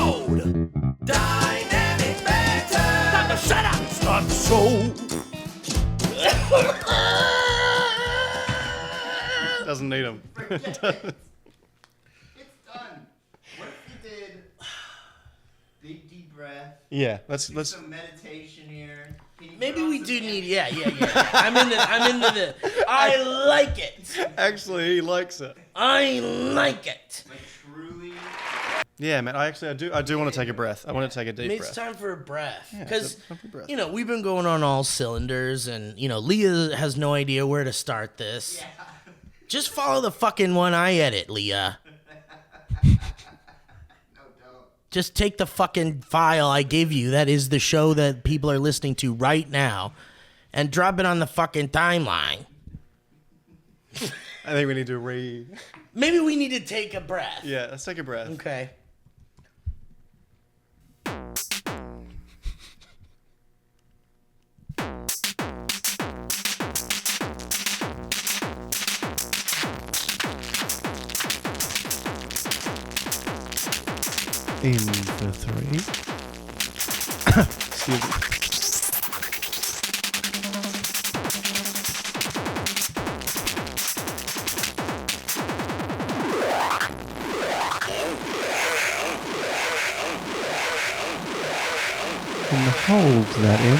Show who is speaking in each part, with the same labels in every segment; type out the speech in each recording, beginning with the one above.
Speaker 1: mode. Dynamic banter. Time to shut up. Start the show.
Speaker 2: Doesn't need them.
Speaker 3: It's done. What if you did big deep breath?
Speaker 2: Yeah, let's
Speaker 3: Some meditation here.
Speaker 4: Maybe we do need. Yeah. I'm into the. I like it.
Speaker 2: Actually, he likes it.
Speaker 4: I like it.
Speaker 3: Like truly.
Speaker 2: Yeah, man. I do want to take a breath. I want to take a deep
Speaker 4: It's
Speaker 2: breath.
Speaker 4: time for a breath
Speaker 2: Yeah,
Speaker 4: because
Speaker 2: time for a breath.
Speaker 4: we've been going on all cylinders, and Leah has no idea where to start this.
Speaker 3: Yeah.
Speaker 4: Just follow the fucking one I edit, Leah.
Speaker 3: No, don't.
Speaker 4: Just take the fucking file I gave you, that is the show that people are listening to right now, and drop it on the fucking timeline.
Speaker 2: I think we need to
Speaker 4: Maybe we need to take a breath.
Speaker 2: Yeah, let's take a breath.
Speaker 4: Okay.
Speaker 2: In for 3. Excuse me. And hold that in.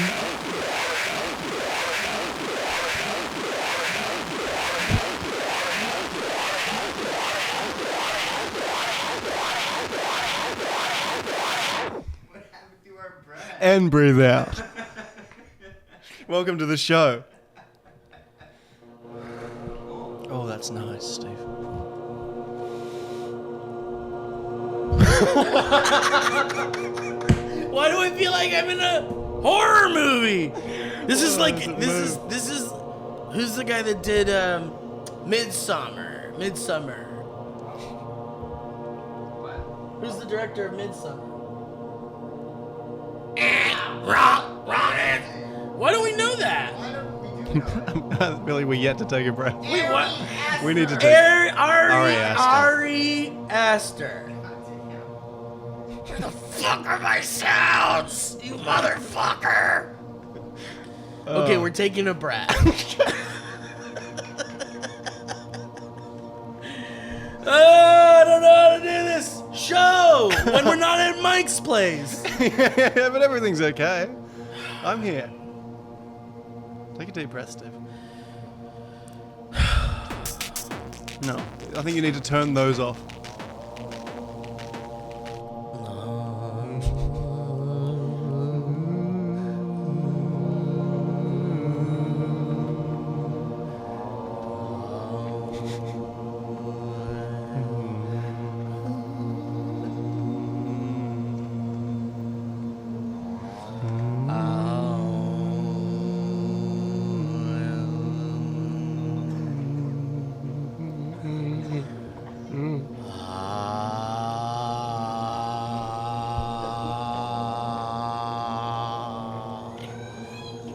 Speaker 3: What happened to our breath?
Speaker 2: And breathe out. Welcome to the show. Oh, that's nice, Steve.
Speaker 4: Why do I feel like I'm in a horror movie? This is like this is who's the guy that did Midsummer? Who's the director of Midsummer? Why do we know that?
Speaker 3: Why don't we do that?
Speaker 2: Billy, we're yet to take a breath.
Speaker 4: Wait, what?
Speaker 2: We need to take.
Speaker 4: Ari
Speaker 2: Aster.
Speaker 4: Aster. Where the fuck are my sounds, you motherfucker? Okay, we're taking a breath. I don't know how to do this show when we're not at Mike's place.
Speaker 2: Yeah, but everything's okay. I'm here. Take a deep breath, Steve. No, I think you need to turn those off.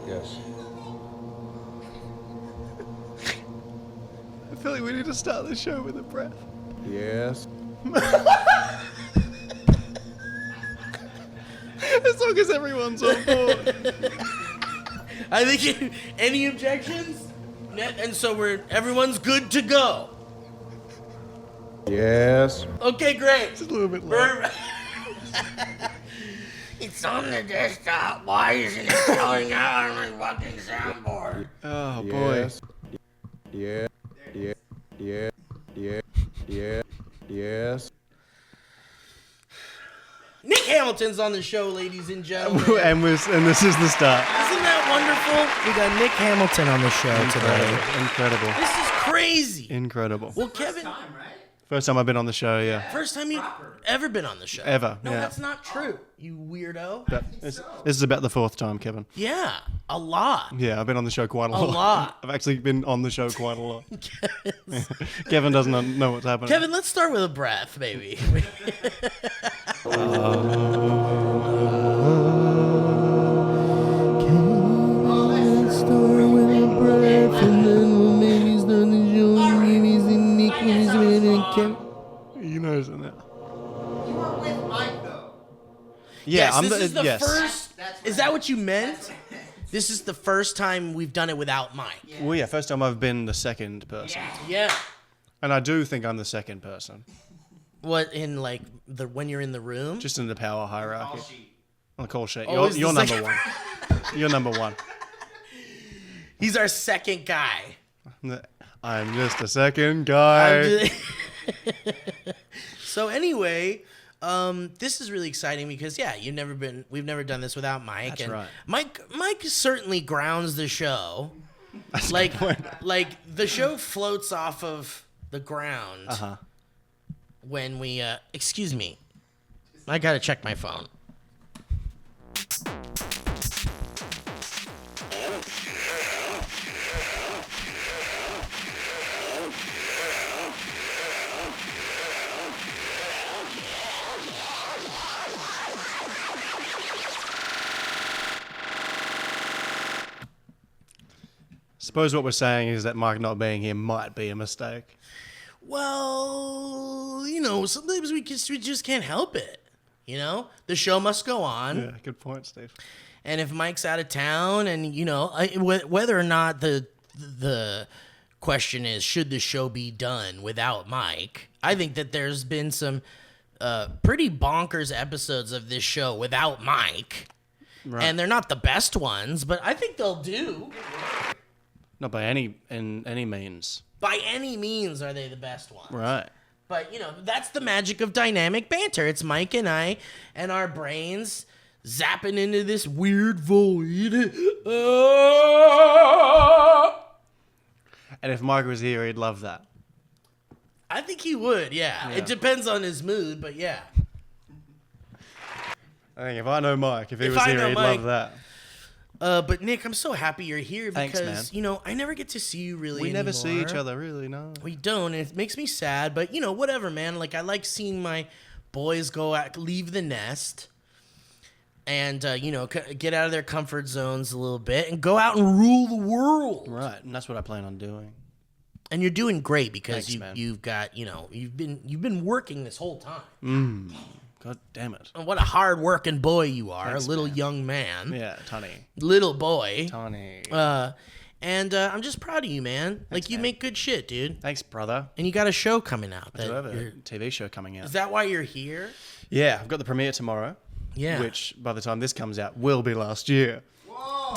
Speaker 5: Yes.
Speaker 2: I feel like we need to start the show with a breath.
Speaker 5: Yes.
Speaker 2: As long as everyone's on board.
Speaker 4: I think any objections? And so everyone's good to go.
Speaker 5: Yes.
Speaker 4: Okay, great.
Speaker 2: Just a little bit low.
Speaker 4: It's on the desktop. Why isn't it showing out on my fucking soundboard?
Speaker 2: Oh, boy.
Speaker 5: Yes. Yeah. Yeah. Yeah. Yeah. Yeah. Yes.
Speaker 4: Nick Hamilton's on the show, ladies and gentlemen.
Speaker 2: and this is the start.
Speaker 4: Isn't that wonderful? We got Nick Hamilton on the show today.
Speaker 2: Incredible.
Speaker 4: This is crazy.
Speaker 2: Incredible.
Speaker 4: Well, Kevin,
Speaker 3: Time, right?
Speaker 2: First time I've been on the show, yeah.
Speaker 4: first time you've ever been on the show.
Speaker 2: Ever,
Speaker 4: No,
Speaker 2: yeah.
Speaker 4: that's not true, you weirdo.
Speaker 2: This is about the 4th time, Kevin.
Speaker 4: Yeah, a lot.
Speaker 2: Yeah, I've been on the show quite a
Speaker 4: A
Speaker 2: lot.
Speaker 4: lot.
Speaker 2: I've actually been on the show quite a lot. Kevin doesn't know what's happening.
Speaker 4: Kevin, let's start with a breath, baby.
Speaker 2: You know, isn't it?
Speaker 3: You were with Mike, though.
Speaker 2: Yeah,
Speaker 4: yes, this is the
Speaker 2: yes.
Speaker 4: first. Is that what you meant? This is the first time we've done it without Mike.
Speaker 2: Well, yeah, first time I've been the second person.
Speaker 4: Yeah.
Speaker 2: And I do think I'm the second person.
Speaker 4: What in like when you're in the room?
Speaker 2: Just in the power hierarchy. On the call sheet.
Speaker 4: Always
Speaker 2: You're
Speaker 4: the
Speaker 2: number one. You're number one.
Speaker 4: He's our second guy.
Speaker 2: I'm just a second guy.
Speaker 4: So anyway, this is really exciting because we've never done this without Mike.
Speaker 2: That's
Speaker 4: and
Speaker 2: right.
Speaker 4: Mike certainly grounds the show. Like the show floats off of the ground when we excuse me. I gotta check my phone.
Speaker 2: Suppose what we're saying is that Mike not being here might be a mistake.
Speaker 4: Well, sometimes we just can't help it. The show must go on.
Speaker 2: Yeah, good point, Steve.
Speaker 4: And if Mike's out of town, and whether or not the question is should the show be done without Mike, I think that there's been some pretty bonkers episodes of this show without Mike, and they're not the best ones, but I think they'll do.
Speaker 2: Not by any means.
Speaker 4: By any means are they the best ones.
Speaker 2: Right.
Speaker 4: But, that's the magic of dynamic banter. It's Mike and I and our brains zapping into this weird void.
Speaker 2: And if Mike was here, he'd love that.
Speaker 4: I think he would, yeah. It depends on his mood, but yeah.
Speaker 2: I think if I know Mike, if he was here, he'd love that.
Speaker 4: But Nick, I'm so happy you're here
Speaker 2: Thanks,
Speaker 4: because, I never get to see you really
Speaker 2: We never see
Speaker 4: anymore.
Speaker 2: each other, really, no.
Speaker 4: We don't, and it makes me sad, but, whatever, man. Like, I like seeing my boys leave the nest and, get out of their comfort zones a little bit and go out and rule the world.
Speaker 2: Right, and that's what I plan on doing.
Speaker 4: And you're doing great because
Speaker 2: Thanks, man.
Speaker 4: you've got, you've been working this whole time.
Speaker 2: God damn it.
Speaker 4: And what a hard-working boy you are,
Speaker 2: Thanks,
Speaker 4: a little
Speaker 2: man.
Speaker 4: young man.
Speaker 2: Yeah, Tony.
Speaker 4: Little boy.
Speaker 2: Tony.
Speaker 4: And I'm just proud of you, man. Like, you
Speaker 2: man.
Speaker 4: make good shit, dude.
Speaker 2: Thanks, brother.
Speaker 4: And you got a show coming out.
Speaker 2: I do have a TV show coming out.
Speaker 4: Is that why you're here?
Speaker 2: Yeah, I've got the premiere tomorrow.
Speaker 4: Yeah.
Speaker 2: Which, by the time this comes out, will be last year. Whoa!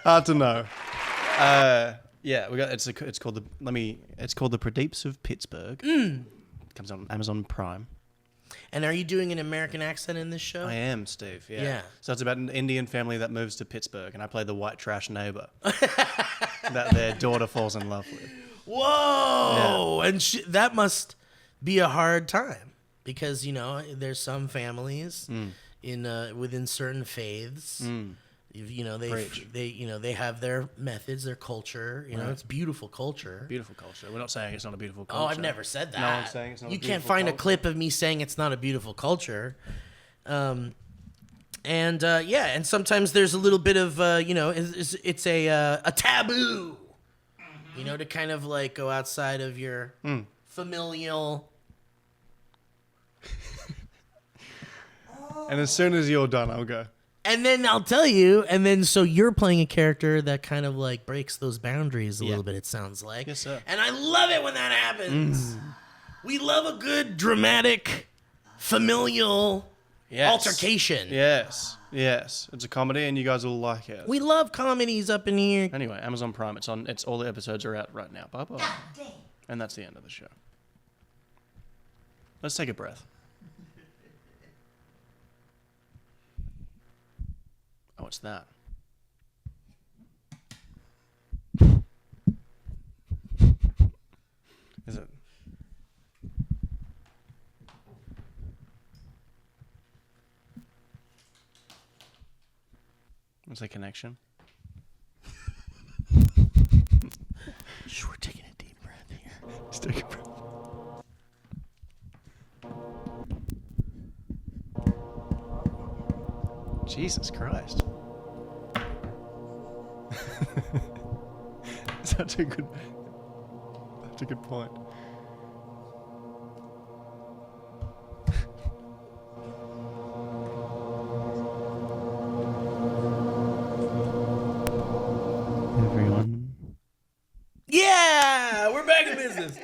Speaker 2: Hard to know. Yeah, we got. It's called the Pradeeps of Pittsburgh. Comes on Amazon Prime.
Speaker 4: And are you doing an American accent in this show?
Speaker 2: I am, Steve. Yeah.
Speaker 4: Yeah.
Speaker 2: So it's about an Indian family that moves to Pittsburgh, and I play the white trash neighbor that their daughter falls in love with.
Speaker 4: Whoa! Yeah. And that must be a hard time because there's some families within certain faiths. They have their methods, their culture. It's beautiful culture.
Speaker 2: Beautiful culture. We're not saying it's not a beautiful culture.
Speaker 4: Oh, I've never said that.
Speaker 2: No one's saying it's not.
Speaker 4: You
Speaker 2: a beautiful
Speaker 4: can't find
Speaker 2: culture.
Speaker 4: a clip of me saying it's not a beautiful culture. And sometimes there's a little bit of it's a taboo. To kind of like go outside of your familial.
Speaker 2: And as soon as you're done, I'll go.
Speaker 4: And then I'll tell you, so you're playing a character that kind of like breaks those boundaries a little bit, it sounds like.
Speaker 2: Yes, sir.
Speaker 4: And I love it when that happens. We love a good, dramatic, familial altercation.
Speaker 2: Yes. It's a comedy, and you guys will like it.
Speaker 4: We love comedies up in here.
Speaker 2: Anyway, Amazon Prime. It's all the episodes are out right now. Bye-bye. And that's the end of the show. Let's take a breath. Oh, what's that? Is it? What's the connection?
Speaker 4: We're taking a deep breath here.
Speaker 2: Let's take a breath. Jesus Christ. That's a good point.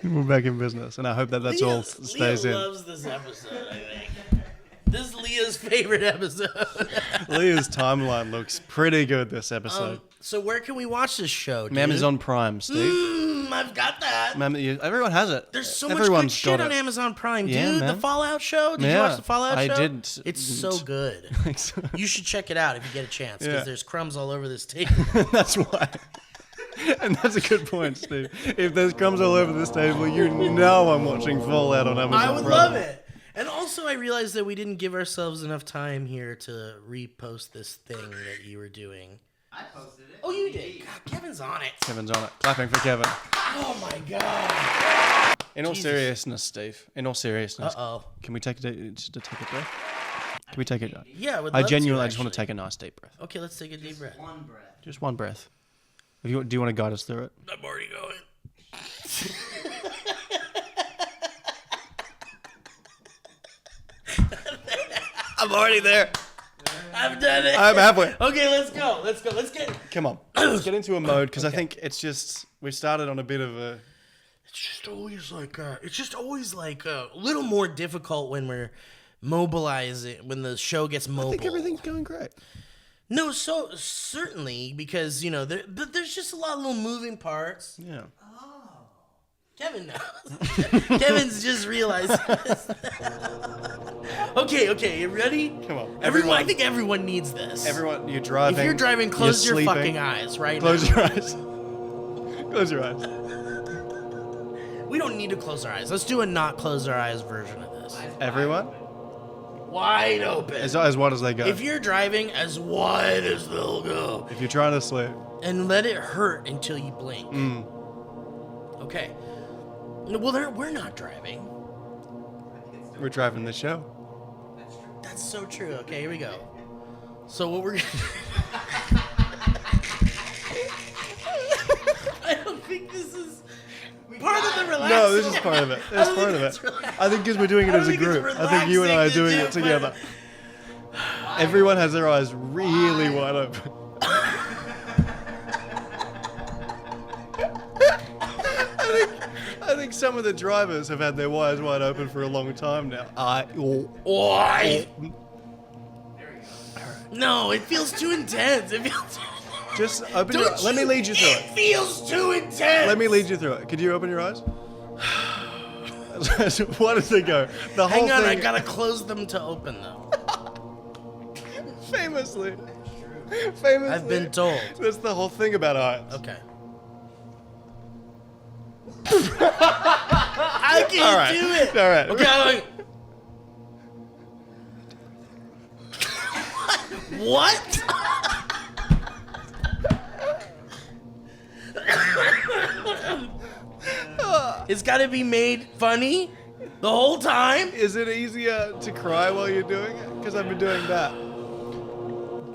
Speaker 2: We're back in business, and I hope that that's all stays
Speaker 4: Leah
Speaker 2: in.
Speaker 4: loves this episode, I think. This is Leah's favorite episode.
Speaker 2: Leah's timeline looks pretty good this episode.
Speaker 4: So where can we watch this show, dude?
Speaker 2: Amazon Prime, Steve.
Speaker 4: I've got that.
Speaker 2: Everyone has it.
Speaker 4: There's so much
Speaker 2: Everyone's
Speaker 4: good shit
Speaker 2: got
Speaker 4: on
Speaker 2: it.
Speaker 4: Amazon Prime,
Speaker 2: Yeah,
Speaker 4: dude.
Speaker 2: man.
Speaker 4: The Fallout show. Did you
Speaker 2: Yeah,
Speaker 4: watch the Fallout show?
Speaker 2: I didn't.
Speaker 4: It's so good. You should check it out if you get a chance, because
Speaker 2: Yeah.
Speaker 4: there's crumbs all over this table.
Speaker 2: That's why. And that's a good point, Steve. If there's crumbs all over this table, you know I'm watching Fallout on Amazon
Speaker 4: I would
Speaker 2: Prime.
Speaker 4: love it. And also, I realized that we didn't give ourselves enough time here to repost this thing that you were doing.
Speaker 3: I posted it.
Speaker 4: Oh, you did. God, Kevin's on it.
Speaker 2: Kevin's on it. Clapping for Kevin.
Speaker 4: Oh my god.
Speaker 2: In all
Speaker 4: Jesus.
Speaker 2: seriousness, Steve. In all seriousness.
Speaker 4: Uh-oh.
Speaker 2: Can we take just to take a breath? Can we take it?
Speaker 4: Yeah,
Speaker 2: I genuinely just want to take a nice deep breath.
Speaker 4: Okay, let's take a deep breath.
Speaker 3: One breath.
Speaker 2: Just one breath. Do you want to guide us through it?
Speaker 4: I'm already going.
Speaker 2: I'm already there.
Speaker 4: I've done it.
Speaker 2: I'm halfway.
Speaker 4: Okay, let's go. Let's go. Let's get.
Speaker 2: Come on. Let's get into a mode, because I think it's just, we started on a bit of a...
Speaker 4: It's just always like a little more difficult when we're mobilizing, when the show gets mobile.
Speaker 2: I think everything's going great.
Speaker 4: No, so certainly, because but there's just a lot of little moving parts.
Speaker 2: Yeah.
Speaker 4: Kevin knows. Kevin's just realized this. Okay, you ready?
Speaker 2: Come on.
Speaker 4: Everyone, I think everyone needs this.
Speaker 2: Everyone, you're driving.
Speaker 4: If you're driving, close
Speaker 2: you're
Speaker 4: your
Speaker 2: sleeping.
Speaker 4: fucking eyes right
Speaker 2: Close
Speaker 4: now.
Speaker 2: your eyes. Close your eyes.
Speaker 4: We don't need to close our eyes. Let's do a not close our eyes version of this.
Speaker 2: Everyone?
Speaker 4: Wide open.
Speaker 2: As wide as they go.
Speaker 4: If you're driving, as wide as they'll go.
Speaker 2: If you're trying to sleep.
Speaker 4: And let it hurt until you blink. Okay. Well, we're not driving.
Speaker 2: We're driving the show.
Speaker 4: That's so true. Okay, here we go. So what we're gonna I don't think this is part of the relaxing.
Speaker 2: No, this is part of it. That's part of it. I think because we're doing it as a group. I think you and I are doing it together. Everyone has their eyes really wide open. I think some of the drivers have had their eyes wide open for a long time now.
Speaker 4: Why? No, it feels too intense. It feels.
Speaker 2: Just open your eyes. Let me lead you through
Speaker 4: It
Speaker 2: it.
Speaker 4: feels too intense.
Speaker 2: Let me lead you through it. Could you open your eyes? Why does it go? The whole
Speaker 4: Hang on,
Speaker 2: thing.
Speaker 4: I gotta close them to open them.
Speaker 2: Famously.
Speaker 4: I've been told.
Speaker 2: That's the whole thing about eyes.
Speaker 4: Okay. I can't
Speaker 2: All right.
Speaker 4: do it.
Speaker 2: All right.
Speaker 4: Okay, I'm like, what? It's got to be made funny the whole time.
Speaker 2: Is it easier to cry while you're doing it? Because I've been doing that.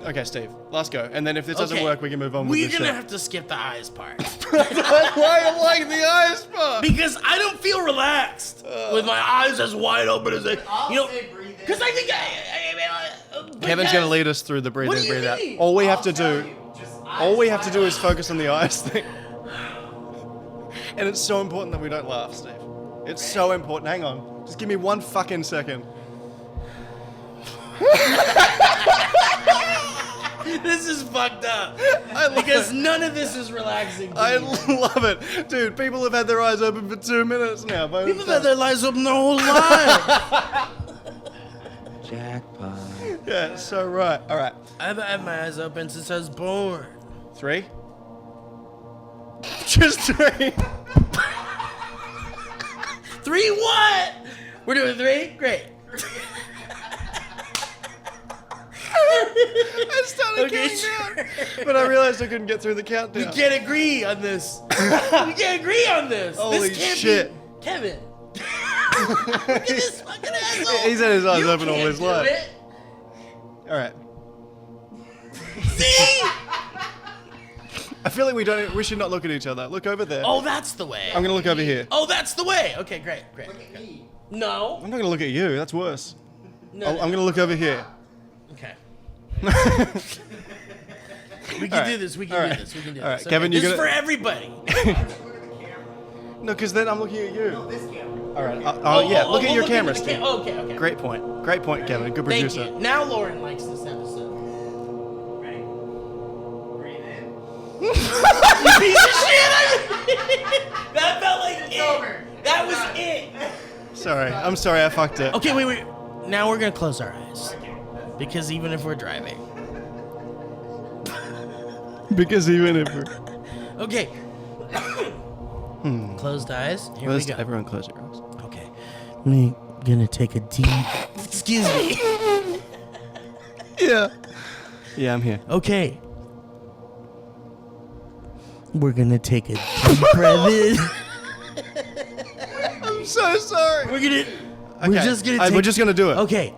Speaker 2: Okay, Steve, let's go. And then if this doesn't
Speaker 4: Okay.
Speaker 2: work, we can move on
Speaker 4: We're
Speaker 2: with the
Speaker 4: gonna
Speaker 2: show.
Speaker 4: have to skip the eyes part
Speaker 2: Why I like the eyes part?
Speaker 4: because I don't feel relaxed with my eyes as wide open as they. You know,
Speaker 3: say breathe in.
Speaker 4: because I think
Speaker 2: Kevin's going to lead us through the breathe
Speaker 4: What
Speaker 2: in,
Speaker 4: do you
Speaker 2: breathe out.
Speaker 4: mean?
Speaker 2: All we have
Speaker 3: I'll
Speaker 2: to
Speaker 3: tell
Speaker 2: do,
Speaker 3: you, just
Speaker 2: all we have to
Speaker 3: eyes
Speaker 2: do is
Speaker 3: wide
Speaker 2: focus on the eyes thing. And it's so important that we don't laugh, Steve. It's so important. Hang on. Just give me 1 fucking second.
Speaker 4: This is fucked up.
Speaker 2: I love
Speaker 4: Because
Speaker 2: it.
Speaker 4: none of this is relaxing. To
Speaker 2: I
Speaker 4: me.
Speaker 2: love it. Dude, people have had their eyes open for 2 minutes now.
Speaker 4: People have had their lives open their whole life.
Speaker 5: Jackpot.
Speaker 2: Yeah, so right. All right.
Speaker 4: I've had my eyes open since I was born.
Speaker 2: 3. Just 3.
Speaker 4: 3 what? We're doing 3? Great.
Speaker 2: I started
Speaker 4: Okay,
Speaker 2: counting
Speaker 4: sure.
Speaker 2: down, but I realized I couldn't get through the
Speaker 4: We
Speaker 2: countdown.
Speaker 4: can't agree on this. We can't agree on this.
Speaker 2: Holy
Speaker 4: this can't
Speaker 2: shit.
Speaker 4: Be Kevin. Look at this fucking asshole.
Speaker 2: He's had his eyes
Speaker 4: You
Speaker 2: open all
Speaker 4: can't
Speaker 2: his
Speaker 4: do
Speaker 2: life.
Speaker 4: it.
Speaker 2: All right.
Speaker 4: See?
Speaker 2: I feel like we should not look at each other. Look over there.
Speaker 4: Oh, that's the way.
Speaker 2: I'm gonna look over here.
Speaker 4: Oh, that's the way. Okay, great. No.
Speaker 2: I'm not gonna look at you. That's worse.
Speaker 4: No.
Speaker 2: I'm gonna look over here.
Speaker 4: Okay. We can
Speaker 2: All right.
Speaker 4: do this. We can
Speaker 2: All
Speaker 4: do
Speaker 2: right.
Speaker 4: this. We can do
Speaker 2: All right.
Speaker 4: this.
Speaker 2: Kevin,
Speaker 4: this
Speaker 2: you're
Speaker 4: is
Speaker 2: gonna-
Speaker 4: for everybody.
Speaker 2: No, because then I'm looking at you.
Speaker 3: No, this camera.
Speaker 2: All right. Oh, yeah. Look at your camera,
Speaker 4: the
Speaker 2: Steve.
Speaker 4: okay.
Speaker 2: Great point. Great point, Kevin. Good
Speaker 4: Thank
Speaker 2: producer.
Speaker 4: you. Now Lauren likes this episode.
Speaker 3: Ready? Breathe in.
Speaker 4: Piece of shit! That felt like
Speaker 3: It's
Speaker 4: it.
Speaker 3: over.
Speaker 4: That was it.
Speaker 2: Sorry. I'm sorry I fucked it.
Speaker 4: Okay, wait. Now we're gonna close our eyes. Because even if we're driving.
Speaker 2: Because even if we're...
Speaker 4: Okay. Closed eyes. Here we go.
Speaker 2: Everyone close your eyes.
Speaker 4: Okay. I'm gonna take a deep... Excuse me.
Speaker 2: Yeah. Yeah, I'm here.
Speaker 4: Okay. We're gonna take a deep breath in.
Speaker 2: I'm so sorry.
Speaker 4: We're just gonna take...
Speaker 2: We're just gonna do it.
Speaker 4: Okay.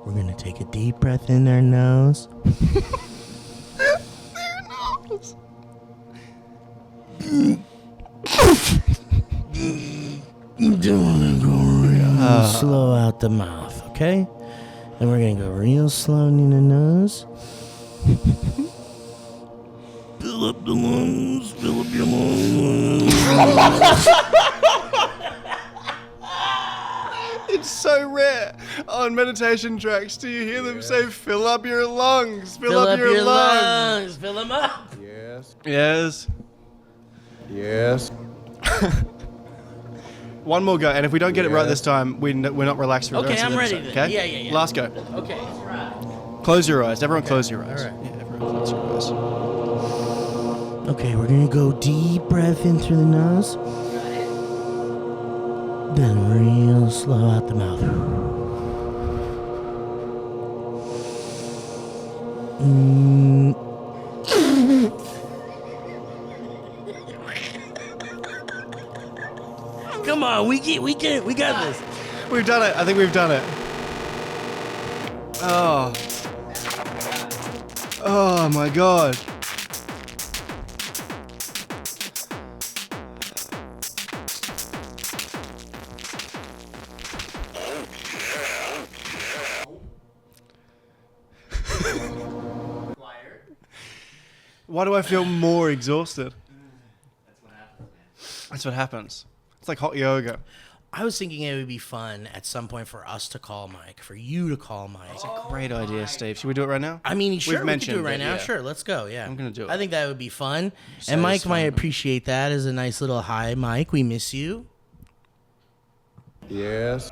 Speaker 4: We're gonna take a deep breath in our nose. Slow out the mouth, okay? And we're gonna go real slow in the nose. Fill up the lungs, fill up your lungs.
Speaker 2: It's so rare on meditation tracks. Do you hear them say, fill up your lungs, fill up your lungs?
Speaker 4: Fill them up.
Speaker 5: Yes.
Speaker 2: Yes.
Speaker 5: Yes.
Speaker 2: One more go, and if we don't get it right
Speaker 5: Yes.
Speaker 2: this time, we're not relaxed for the
Speaker 4: Okay,
Speaker 2: rest of
Speaker 4: I'm
Speaker 2: the
Speaker 4: ready
Speaker 2: episode,
Speaker 4: then.
Speaker 2: okay?
Speaker 4: Yeah.
Speaker 2: Last go.
Speaker 4: Okay.
Speaker 2: Close your eyes. Everyone close your eyes.
Speaker 4: All right.
Speaker 2: Yeah, everyone close your eyes.
Speaker 4: Okay, we're gonna go deep breath in through the nose. Then real slow out the mouth. Come on, we got this.
Speaker 2: We've done it. I think we've done it. Oh. Oh my god.
Speaker 3: Quieter.
Speaker 2: Why do I feel more exhausted?
Speaker 3: That's what happens, man.
Speaker 2: That's what happens. It's like hot yoga.
Speaker 4: I was thinking it would be fun at some point for us to call Mike, for you to call Mike.
Speaker 2: Great idea, Steve. Should we do it right now?
Speaker 4: I mean, sure, we could
Speaker 2: mentioned
Speaker 4: do it right
Speaker 2: it,
Speaker 4: now.
Speaker 2: yeah.
Speaker 4: Sure, let's go. Yeah,
Speaker 2: I'm gonna do it.
Speaker 4: I think that would be fun,
Speaker 2: So
Speaker 4: and Mike
Speaker 2: it's
Speaker 4: might
Speaker 2: fun.
Speaker 4: appreciate that as a nice little hi, Mike. We miss you.
Speaker 5: Yes.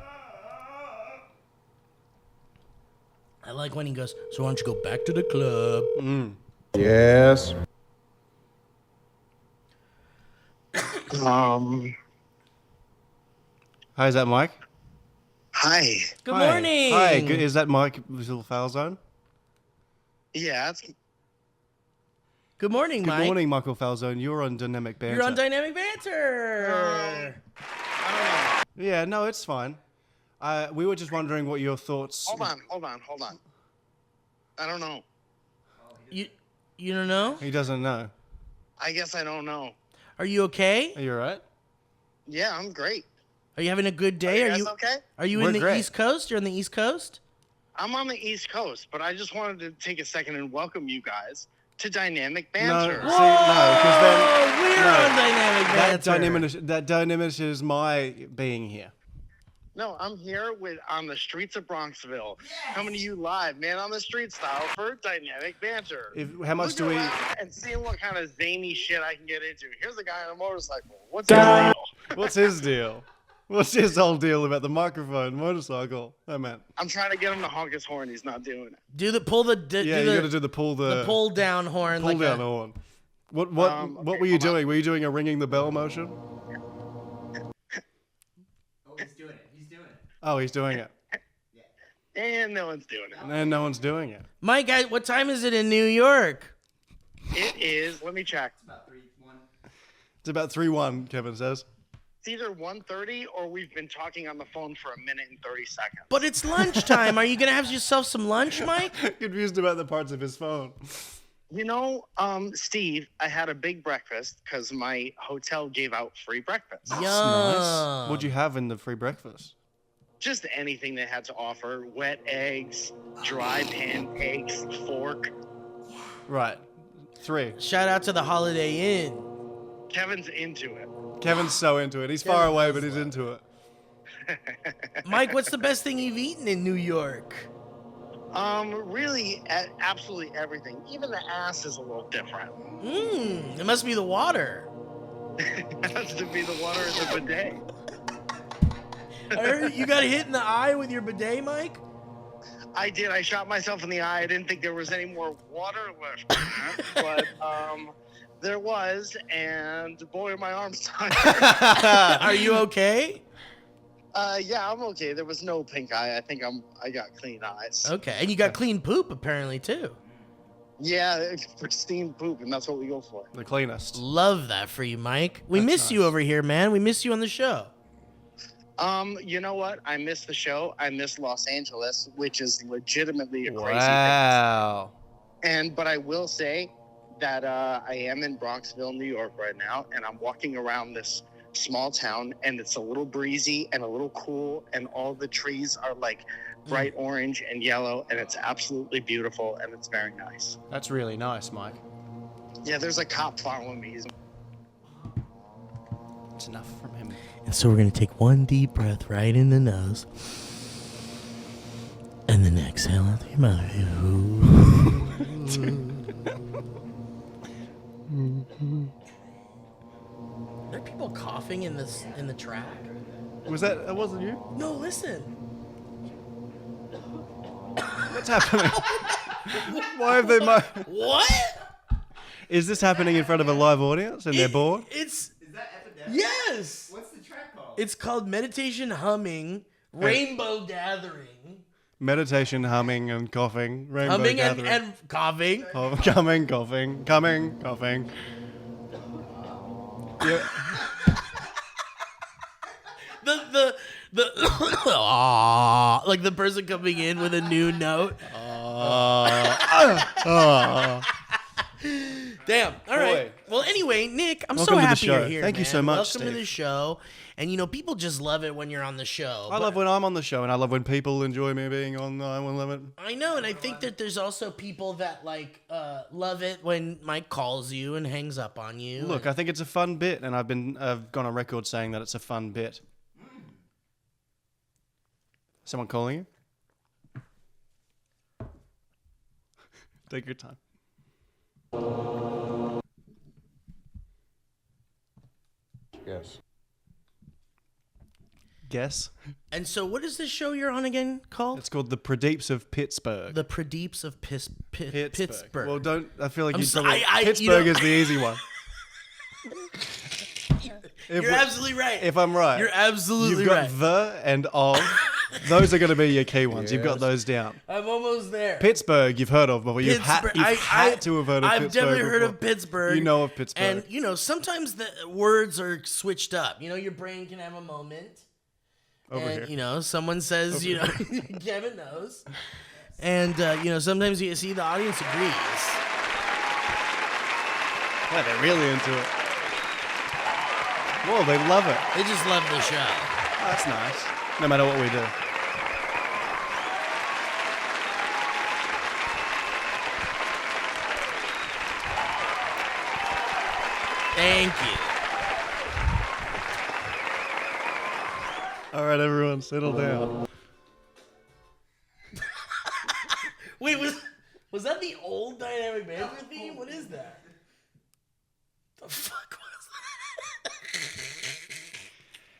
Speaker 4: I like when he goes, so why don't you go back to the club?
Speaker 5: Yes.
Speaker 2: Hi, is that Mike?
Speaker 6: Hi.
Speaker 4: Good
Speaker 2: Hi.
Speaker 4: morning.
Speaker 2: Hi, good. Is that Mike Little Falzone?
Speaker 6: Yeah,
Speaker 4: Good morning,
Speaker 2: Good
Speaker 4: Mike.
Speaker 2: morning, Michael Falzone. You're on Dynamic Banter.
Speaker 4: You're on Dynamic Banter.
Speaker 2: Yeah, no, it's fine. We were just wondering what your thoughts...
Speaker 6: hold on. I don't know.
Speaker 4: You don't know?
Speaker 2: He doesn't know.
Speaker 6: I guess I don't know.
Speaker 4: Are you okay?
Speaker 2: Are you alright?
Speaker 6: Yeah, I'm great.
Speaker 4: Are you having a good day?
Speaker 6: Are you guys okay?
Speaker 4: Are you
Speaker 2: We're
Speaker 4: in the
Speaker 2: great.
Speaker 4: East Coast? You're on the East Coast?
Speaker 6: I'm on the East Coast, but I just wanted to take a second and welcome you guys to Dynamic
Speaker 2: No,
Speaker 6: Banter.
Speaker 2: see, no, because then...
Speaker 4: Oh, we're
Speaker 2: no,
Speaker 4: on Dynamic Banter.
Speaker 2: That diminishes my being here.
Speaker 6: No, I'm here on the streets of Bronxville, coming to you live, man on the street style for Dynamic Banter.
Speaker 2: How much do we...
Speaker 6: Looking around and seeing what kind of zany shit I can get into. Here's a guy on a motorcycle. What's his deal?
Speaker 2: What's his deal? What's his whole deal about the microphone, motorcycle? Oh, man.
Speaker 6: I'm trying to get him to honk his horn. He's not doing it.
Speaker 4: Do the pull the
Speaker 2: Yeah, you got to do the
Speaker 4: pull down horn.
Speaker 2: pull
Speaker 4: like
Speaker 2: down
Speaker 4: a,
Speaker 2: horn. What
Speaker 6: Okay,
Speaker 2: were you
Speaker 6: hold on.
Speaker 2: doing? Were you doing a ringing the bell motion?
Speaker 3: Oh, he's doing it. He's doing it.
Speaker 2: Oh, he's doing it.
Speaker 6: And no one's doing it.
Speaker 2: And no one's doing it.
Speaker 4: Mike, what time is it in New York?
Speaker 6: It is, let me check.
Speaker 3: About 3-1.
Speaker 2: It's about 3-1, Kevin says.
Speaker 6: It's either 1:30 or we've been talking on the phone for 1 minute and 30 seconds.
Speaker 4: But it's lunchtime. Are you gonna have yourself some lunch, Mike?
Speaker 2: Confused about the parts of his phone.
Speaker 6: You know, Steve, I had a big breakfast because my hotel gave out free breakfast.
Speaker 4: Yum.
Speaker 2: Nice. What'd you have in the free breakfast?
Speaker 6: Just anything they had to offer. Wet eggs, dry pancakes, fork.
Speaker 2: Right. 3.
Speaker 4: Shout out to the Holiday Inn.
Speaker 6: Kevin's into it.
Speaker 2: Kevin's so into it. He's far away, but he's into it.
Speaker 4: Mike, what's the best thing you've eaten in New York?
Speaker 6: Really, absolutely everything. Even the ass is a little different.
Speaker 4: It must be the water.
Speaker 6: It has to be the water in the bidet.
Speaker 4: I heard you got hit in the eye with your bidet, Mike?
Speaker 6: I did. I shot myself in the eye. I didn't think there was any more water left in that, but there was, and boy, are my arms tired.
Speaker 4: Are you okay?
Speaker 6: Yeah, I'm okay. There was no pink eye. I think I got clean eyes.
Speaker 4: Okay, and you got clean poop apparently too.
Speaker 6: Yeah, it's pristine poop, and that's what we go for.
Speaker 2: The cleanest.
Speaker 4: Love that for you, Mike. We
Speaker 2: That's
Speaker 4: miss you
Speaker 2: nice.
Speaker 4: over here, man. We miss you on the show.
Speaker 6: You know what? I miss the show. I miss Los Angeles, which is legitimately a crazy
Speaker 2: Wow.
Speaker 6: thing. But I will say that I am in Bronxville, New York right now, and I'm walking around this small town, and it's a little breezy and a little cool, and all the trees are like bright orange and yellow, and it's absolutely beautiful, and it's very nice.
Speaker 2: That's really nice, Mike.
Speaker 6: Yeah, there's a cop following me.
Speaker 2: It's enough from him.
Speaker 4: And so we're going to take one deep breath right in the nose. And then exhale out through your mouth. Are there people coughing in the track?
Speaker 2: Was that wasn't you?
Speaker 4: No, listen.
Speaker 2: What's happening? Why have they...
Speaker 4: What?
Speaker 2: Is this happening in front of a live audience and they're bored?
Speaker 4: It's...
Speaker 3: Is that epidemic?
Speaker 4: Yes!
Speaker 3: What's the track called?
Speaker 4: It's called Meditation Humming, Rainbow Gathering.
Speaker 2: Meditation, humming, and coughing. Rainbow
Speaker 4: Humming and,
Speaker 2: gathering.
Speaker 4: and coughing.
Speaker 2: Oh, coming, coughing. Coming, coughing. Yeah.
Speaker 4: The ah, like the person coming in with a new note. Damn. All right.
Speaker 2: Boy.
Speaker 4: Well, anyway, Nick, I'm
Speaker 2: Welcome
Speaker 4: so
Speaker 2: to the
Speaker 4: happy
Speaker 2: show.
Speaker 4: you're here.
Speaker 2: Thank you
Speaker 4: man.
Speaker 2: so much,
Speaker 4: Welcome to
Speaker 2: Steve.
Speaker 4: the show. And people just love it when you're on the show.
Speaker 2: I love when I'm on the show, and I love when people enjoy me being on I Won't Limit.
Speaker 4: I know, and I think that there's also people that love it when Mike calls you and hangs up on you.
Speaker 2: Look, I think it's a fun bit, and I've gone on record saying that it's a fun bit. Someone calling you? Take your time.
Speaker 5: Yes.
Speaker 2: Guess.
Speaker 4: And so, what is this show you're on again called?
Speaker 2: It's called The Pradeeps of Pittsburgh.
Speaker 4: The Pradeeps of Pittsburgh.
Speaker 2: Well, don't. I feel like
Speaker 4: I'm
Speaker 2: you
Speaker 4: so-
Speaker 2: probably.
Speaker 4: I- you
Speaker 2: Pittsburgh
Speaker 4: know-
Speaker 2: is the easy one.
Speaker 4: You're absolutely right.
Speaker 2: If I'm right,
Speaker 4: You're absolutely
Speaker 2: you've got
Speaker 4: right.
Speaker 2: the and of. Those are going to be your key ones. You've got
Speaker 5: Yes.
Speaker 2: those down.
Speaker 4: I'm almost there.
Speaker 2: Pittsburgh, you've heard of before. You've had to have heard of
Speaker 4: I've
Speaker 2: Pittsburgh.
Speaker 4: definitely heard
Speaker 2: before.
Speaker 4: of Pittsburgh.
Speaker 2: You know of Pittsburgh.
Speaker 4: And, sometimes the words are switched up. Your brain can have a moment.
Speaker 2: Over
Speaker 4: And,
Speaker 2: here.
Speaker 4: someone says, Kevin knows. And, sometimes you see the audience agrees.
Speaker 2: Yeah, they're really into it. Whoa, they love it.
Speaker 4: They just love the show.
Speaker 2: Oh, that's nice. No matter what we do.
Speaker 4: Thank you.
Speaker 2: All right, everyone, settle down.
Speaker 4: Wait, was that the old Dynamic Banter theme? What is that? The fuck was that?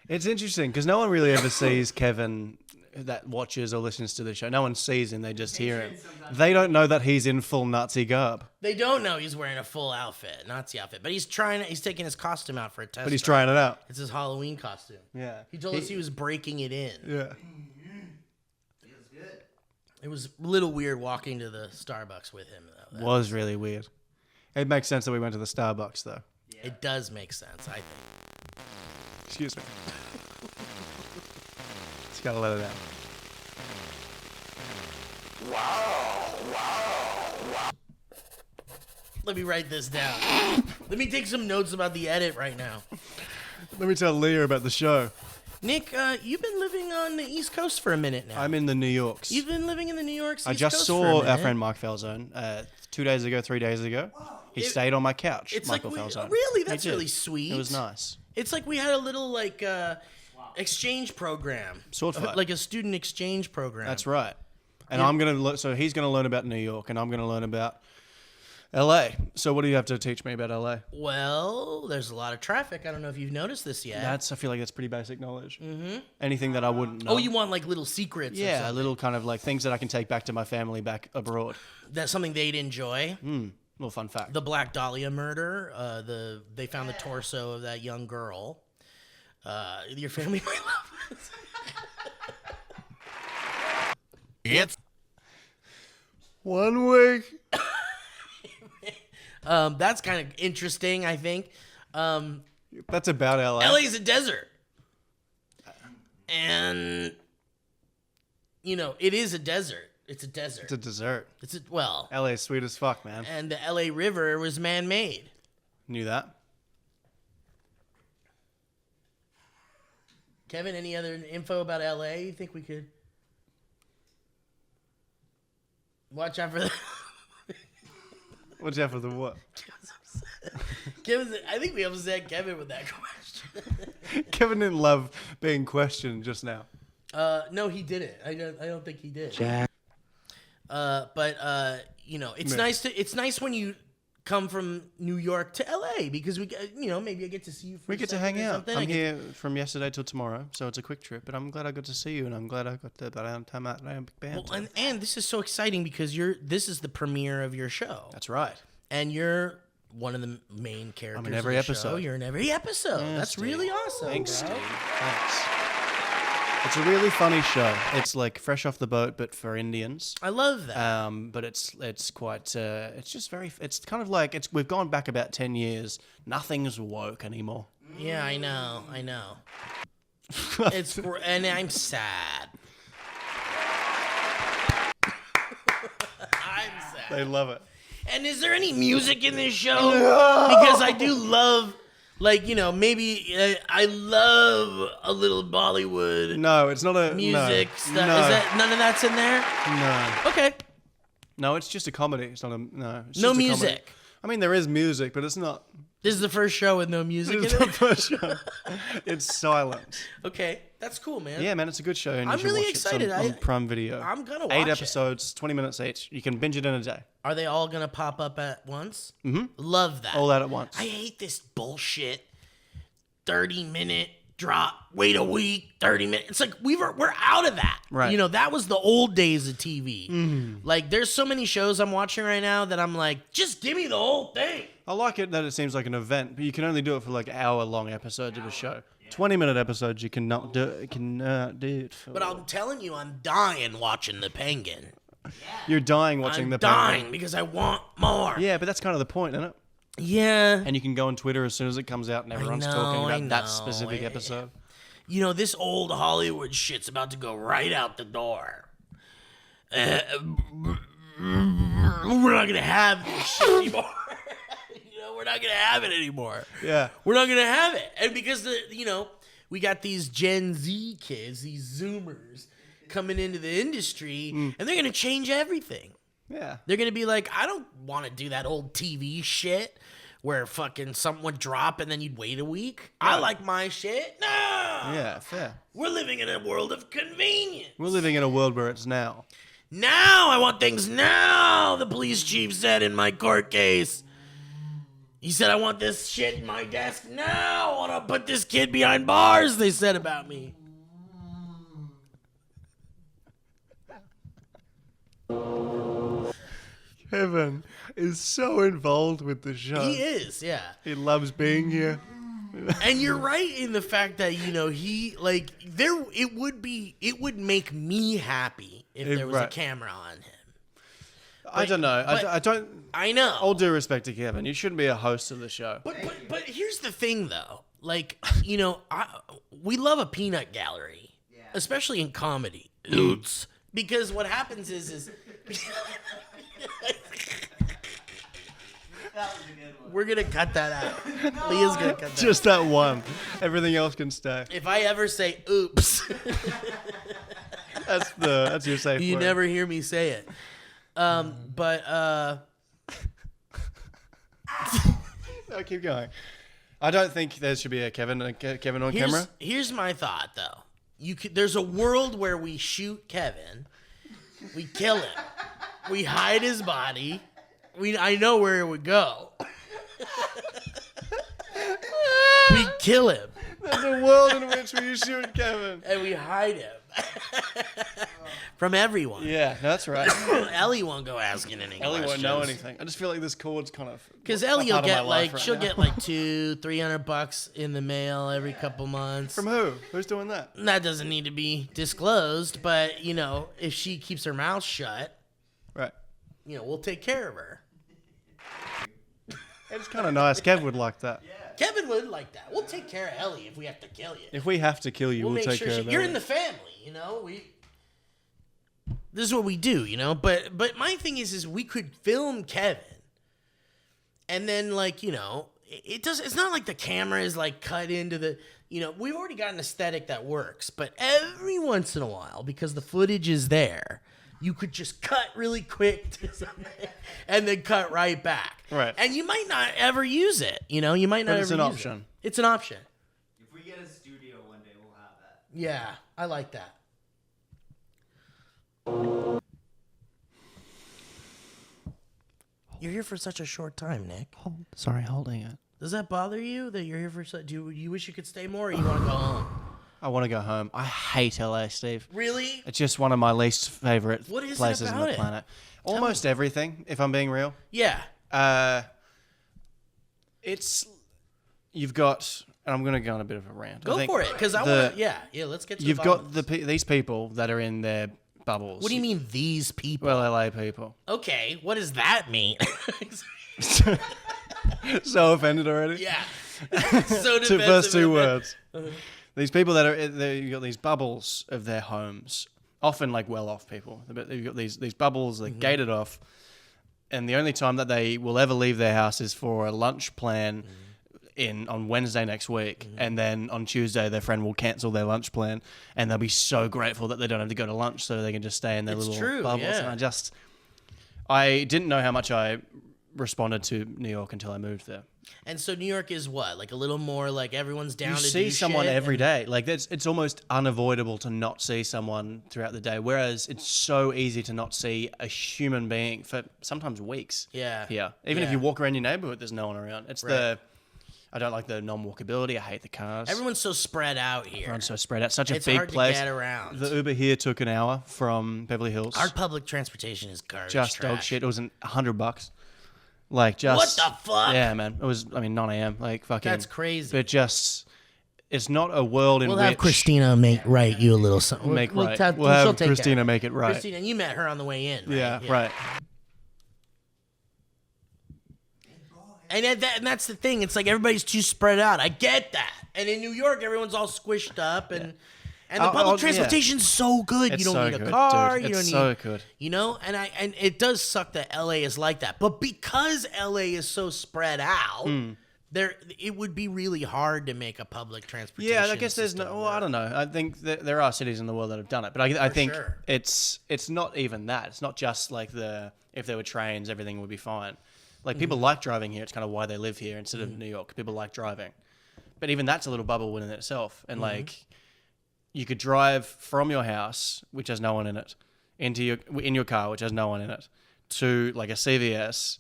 Speaker 2: It's interesting because no one really ever sees Kevin that watches or listens to the show. No one sees him; they just hear him. They don't know that he's in full Nazi garb,
Speaker 4: They don't know he's wearing a full outfit, Nazi outfit, but he's taking his costume out for a test.
Speaker 2: but he's
Speaker 4: drive.
Speaker 2: trying it out.
Speaker 4: It's his Halloween costume.
Speaker 2: Yeah,
Speaker 4: He told us he was breaking it in.
Speaker 2: Yeah,
Speaker 4: It was a little weird walking to the Starbucks with him, though.
Speaker 2: was really weird. It makes sense that we went to the Starbucks, though.
Speaker 4: It does make sense, I think.
Speaker 2: Excuse me. Just gotta let it out.
Speaker 4: Let me write this down. Let me take some notes about the edit right now.
Speaker 2: Let me tell Leah about the show.
Speaker 4: Nick, you've been living on the East Coast for a minute now.
Speaker 2: I'm in the New Yorks.
Speaker 4: You've been living in the New York East
Speaker 2: I just
Speaker 4: Coast
Speaker 2: saw
Speaker 4: for a
Speaker 2: our
Speaker 4: minute.
Speaker 2: friend Mark Falzone 2 days ago, 3 days ago. He stayed on my couch.
Speaker 4: It's
Speaker 2: Michael
Speaker 4: like
Speaker 2: Falzone.
Speaker 4: really,
Speaker 2: He
Speaker 4: that's
Speaker 2: did.
Speaker 4: really sweet.
Speaker 2: It was nice.
Speaker 4: It's like we had a little like exchange program,
Speaker 2: Sword fight.
Speaker 4: like a student exchange program.
Speaker 2: That's right. And I'm gonna. So he's gonna learn about New York, and I'm gonna learn about LA. So what do you have to teach me about LA?
Speaker 4: Well, there's a lot of traffic. I don't know if you've noticed this yet.
Speaker 2: I feel like that's pretty basic knowledge. Mm-hmm. Anything that I wouldn't know.
Speaker 4: Oh, you want like little secrets? or
Speaker 2: Yeah,
Speaker 4: something.
Speaker 2: little kind of like things that I can take back to my family back abroad.
Speaker 4: That's something they'd enjoy.
Speaker 2: Little fun fact.
Speaker 4: The Black Dahlia murder. They found the torso of that young girl. Your family might love this.
Speaker 1: It's
Speaker 2: 1 week.
Speaker 4: That's kind of interesting, I think.
Speaker 2: That's about LA.
Speaker 4: LA's a desert. And, it is a desert. It's a desert.
Speaker 2: It's a dessert.
Speaker 4: Well,
Speaker 2: LA is sweet as fuck, man.
Speaker 4: and the LA River was man-made.
Speaker 2: Knew that.
Speaker 4: Kevin, any other info about LA you think we could watch out for that?
Speaker 2: Watch out for the what?
Speaker 4: I think we upset Kevin with that question.
Speaker 2: Kevin didn't love being questioned just now.
Speaker 4: No, he didn't. I don't think he did. But it's nice when you come from New York to LA because maybe I get to see you.
Speaker 2: We get to hang out. I'm here from yesterday till tomorrow, so it's a quick trip. But I'm glad I got to see you, and I'm glad I got the time out Banter.
Speaker 4: Well, and this is so exciting because this is the premiere of your show.
Speaker 2: That's right.
Speaker 4: And you're one of the main characters.
Speaker 2: I'm in every
Speaker 4: of the
Speaker 2: episode.
Speaker 4: show. You're in every episode.
Speaker 2: Yeah,
Speaker 4: That's
Speaker 2: Steve.
Speaker 4: really awesome.
Speaker 2: Thanks,
Speaker 4: bro.
Speaker 2: Steve. Thanks. It's a really funny show. It's like fresh off the boat, but for Indians.
Speaker 4: I love that.
Speaker 2: But it's quite. It's just very. It's kind of like we've gone back about 10 years. Nothing's woke anymore.
Speaker 4: Yeah, I know. And I'm sad. I'm sad.
Speaker 2: They love it.
Speaker 4: And is there any music in this show? Because I do love, maybe I love a little Bollywood
Speaker 2: No, it's not a
Speaker 4: music stuff.
Speaker 2: No,
Speaker 4: Is that none of that's in there?
Speaker 2: no,
Speaker 4: Okay.
Speaker 2: no. It's just a comedy. It's not a no. It's
Speaker 4: No
Speaker 2: just a comedy.
Speaker 4: music.
Speaker 2: I mean, there is music, but it's not.
Speaker 4: This is the first show with no music in
Speaker 2: It's the
Speaker 4: it.
Speaker 2: first show. It's silent.
Speaker 4: Okay, that's cool, man.
Speaker 2: Yeah, man, it's a good show. And you
Speaker 4: I'm
Speaker 2: should
Speaker 4: really
Speaker 2: watch
Speaker 4: excited.
Speaker 2: It. It's on Prime Video.
Speaker 4: I'm gonna watch
Speaker 2: 8
Speaker 4: it.
Speaker 2: episodes, 20 minutes each. You can binge it in a day.
Speaker 4: Are they all gonna pop up at once? Mm-hmm. Love that.
Speaker 2: All that at once.
Speaker 4: I hate this bullshit. 30-minute drop. Wait a week. 30 minutes. It's like we're out of that.
Speaker 2: Right.
Speaker 4: That was the old days of TV. Like there's so many shows I'm watching right now that I'm like, just give me the whole thing.
Speaker 2: I like it that it seems like an event, but you can only do it for like hour-long episodes of a show. 20-minute episodes you cannot do it for.
Speaker 4: But I'm telling you, I'm dying watching the Penguin.
Speaker 2: You're dying watching
Speaker 4: I'm
Speaker 2: the
Speaker 4: dying
Speaker 2: Penguin.
Speaker 4: because I want more.
Speaker 2: Yeah, but that's kind of the point, isn't it?
Speaker 4: Yeah.
Speaker 2: And you can go on Twitter as soon as it comes out and everyone's
Speaker 4: know,
Speaker 2: talking
Speaker 4: I
Speaker 2: about that
Speaker 4: know.
Speaker 2: specific episode.
Speaker 4: This old Hollywood shit's about to go right out the door. We're not going to have this shit anymore. We're not going to have it anymore.
Speaker 2: Yeah.
Speaker 4: We're not going to have it. And because, we got these Gen Z kids, these Zoomers, coming into the industry, and they're going to change everything.
Speaker 2: Yeah.
Speaker 4: They're going to be like, I don't want to do that old TV shit where fucking something would drop and then you'd wait a week. I like my shit. No.
Speaker 2: Yeah, fair.
Speaker 4: We're living in a world of convenience.
Speaker 2: We're living in a world where it's now.
Speaker 4: Now I want things now, the police chief said in my court case. He said, I want this shit in my desk now. I want to put this kid behind bars, they said about me.
Speaker 2: Kevin is so involved with the show.
Speaker 4: He is, yeah.
Speaker 2: He loves being here.
Speaker 4: And you're right in the fact that, he, it would make me happy if there was a
Speaker 2: right.
Speaker 4: camera on him.
Speaker 2: I don't know. I don't.
Speaker 4: I know.
Speaker 2: All due respect to Kevin, you shouldn't be a host of the show.
Speaker 4: But here's the thing, though. We love a peanut gallery, especially in comedy. Oops. Because what happens is we're gonna cut that out. Leah's gonna cut that.
Speaker 2: Just that one. Everything else can stay.
Speaker 4: If I ever say oops,
Speaker 2: That's your safe
Speaker 4: you
Speaker 2: word.
Speaker 4: never hear me say it. But
Speaker 2: No, keep going. I don't think there should be a Kevin on camera.
Speaker 4: Here's my thought, though. There's a world where we shoot Kevin, we kill him, we hide his body. I know where it would go. We kill him.
Speaker 2: There's a world in which we shoot Kevin.
Speaker 4: And we hide him. From everyone.
Speaker 2: Yeah, that's right.
Speaker 4: Ellie won't go asking any
Speaker 2: Ellie
Speaker 4: questions.
Speaker 2: won't know anything. I just feel like this chord's kind of...
Speaker 4: Because Ellie will get she'll get like $200-$300 in the mail every couple months.
Speaker 2: From who? Who's doing that?
Speaker 4: That doesn't need to be disclosed, but, you know, if she keeps her mouth shut,
Speaker 2: Right.
Speaker 4: you know, we'll take care of her.
Speaker 2: It's kind of nice. Kev would like that.
Speaker 4: Kevin would like that. We'll take care of Ellie if we have to kill you.
Speaker 2: If we have to kill you, we'll
Speaker 4: make
Speaker 2: take
Speaker 4: sure
Speaker 2: care of that.
Speaker 4: you're in the family, you know. This is what we do, you know. But my thing is we could film Kevin, and then like, you know, it's not like the camera is like cut into the, you know, we've already got an aesthetic that works. But every once in a while, because the footage is there, you could just cut really quick to something and then cut right back.
Speaker 2: Right.
Speaker 4: And you might not ever use it. You know, you might not
Speaker 2: But
Speaker 4: ever
Speaker 2: it's an
Speaker 4: use
Speaker 2: option.
Speaker 4: it. It's an option.
Speaker 3: If we get a studio one day, we'll have that.
Speaker 4: Yeah, I like that. You're here for such a short time, Nick.
Speaker 2: Sorry, holding it.
Speaker 4: Does that bother you that you're here for such... Do you wish you could stay more, or you want to go home?
Speaker 2: I want to go home. I hate LA, Steve.
Speaker 4: Really?
Speaker 2: It's just one of my least favorite
Speaker 4: What is it
Speaker 2: places on
Speaker 4: about
Speaker 2: the
Speaker 4: it?
Speaker 2: planet. Almost everything, if I'm being real.
Speaker 4: Yeah.
Speaker 2: You've got, and I'm going to go on a bit of a rant.
Speaker 4: Go for it, because I want to... Yeah, let's get to
Speaker 2: You've
Speaker 4: the
Speaker 2: got
Speaker 4: bottom.
Speaker 2: these people that are in their bubbles.
Speaker 4: What do you mean, these people?
Speaker 2: Well, LA people.
Speaker 4: Okay, what does that mean?
Speaker 2: So offended already?
Speaker 4: Yeah. So
Speaker 2: Two first two
Speaker 4: defensive.
Speaker 2: words. These people that are, you've got these bubbles of their homes, often like well-off people. But you've got these bubbles that gated off, and the only time that they will ever leave their house is for a lunch plan on Wednesday next week, and then on Tuesday their friend will cancel their lunch plan, and they'll be so grateful that they don't have to go to lunch, so they can just stay in their little bubbles.
Speaker 4: Yeah.
Speaker 2: And I didn't know how much I responded to New York until I moved there.
Speaker 4: And so New York is what? Like a little more like everyone's down to do
Speaker 2: You see someone
Speaker 4: shit
Speaker 2: every
Speaker 4: and-
Speaker 2: day. Like it's almost unavoidable to not see someone throughout the day. Whereas it's so easy to not see a human being for sometimes weeks.
Speaker 4: Yeah.
Speaker 2: Yeah. Even if
Speaker 4: Yeah.
Speaker 2: you walk around your neighborhood, there's no one around. It's I don't like the non-walkability. I hate the cars.
Speaker 4: Everyone's so spread out here.
Speaker 2: Everyone's so spread out. Such a
Speaker 4: It's
Speaker 2: big
Speaker 4: hard to
Speaker 2: place.
Speaker 4: get around.
Speaker 2: The Uber here took an hour from Beverly Hills.
Speaker 4: Our public transportation is garbage.
Speaker 2: Just dog
Speaker 4: trash.
Speaker 2: shit. It was $100. Like just
Speaker 4: What the fuck?
Speaker 2: Yeah, man. It was 9 a.m. Like fucking.
Speaker 4: That's crazy.
Speaker 2: But just, it's not a world in
Speaker 4: We'll
Speaker 2: which
Speaker 4: have Christina write you a little something.
Speaker 2: Make
Speaker 4: we'll
Speaker 2: right.
Speaker 4: she'll
Speaker 2: We'll have
Speaker 4: take
Speaker 2: Christina
Speaker 4: care.
Speaker 2: make it right.
Speaker 4: Christina, you met her on the way in, right?
Speaker 2: Yeah, right.
Speaker 4: And that's the thing. It's like everybody's too spread out. I get that. And in New York, everyone's all squished up, and the public transportation's so good.
Speaker 2: It's
Speaker 4: you don't
Speaker 2: so
Speaker 4: need a
Speaker 2: good,
Speaker 4: car.
Speaker 2: dude.
Speaker 4: You don't
Speaker 2: It's
Speaker 4: need,
Speaker 2: so good.
Speaker 4: You know, and it does suck that LA is like that. But because LA is so spread out, it would be really hard to make a public transportation.
Speaker 2: Yeah, I guess there's
Speaker 4: system
Speaker 2: no. Well, I don't know. I think that there are cities in the world that have done it, but I think
Speaker 4: sure.
Speaker 2: it's not even that. It's not just like if there were trains, everything would be fine. Like people like driving here. It's kind of why they live here instead of New York. People like driving, but even that's a little bubble within itself. And like, you could drive from your house, which has no one in it, in your car, which has no one in it, to like a CVS,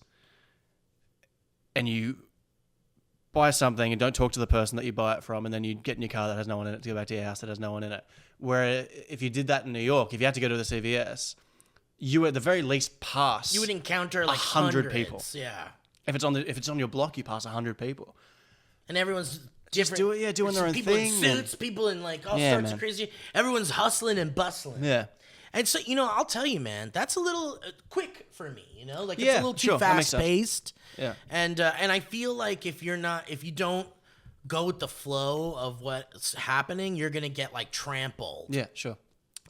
Speaker 2: and you buy something and don't talk to the person that you buy it from, and then you get in your car that has no one in it to go back to your house that has no one in it. Where if you did that in New York, if you had to go to the CVS, you at the very least pass.
Speaker 4: You would encounter like
Speaker 2: 100 people.
Speaker 4: Yeah,
Speaker 2: If it's on your block, you pass 100 people.
Speaker 4: and everyone's
Speaker 2: Just
Speaker 4: different.
Speaker 2: doing their own
Speaker 4: people
Speaker 2: thing.
Speaker 4: in suits, people in like all
Speaker 2: Yeah,
Speaker 4: sorts
Speaker 2: man.
Speaker 4: of crazy. Everyone's hustling and bustling.
Speaker 2: Yeah.
Speaker 4: And so, you know, I'll tell you, man, that's a little quick for me, you know? Like, it's
Speaker 2: Yeah,
Speaker 4: a little too
Speaker 2: sure, that makes sense.
Speaker 4: fast-paced.
Speaker 2: Yeah.
Speaker 4: And I feel like if you don't go with the flow of what's happening, you're going to get, like, trampled.
Speaker 2: Yeah, sure.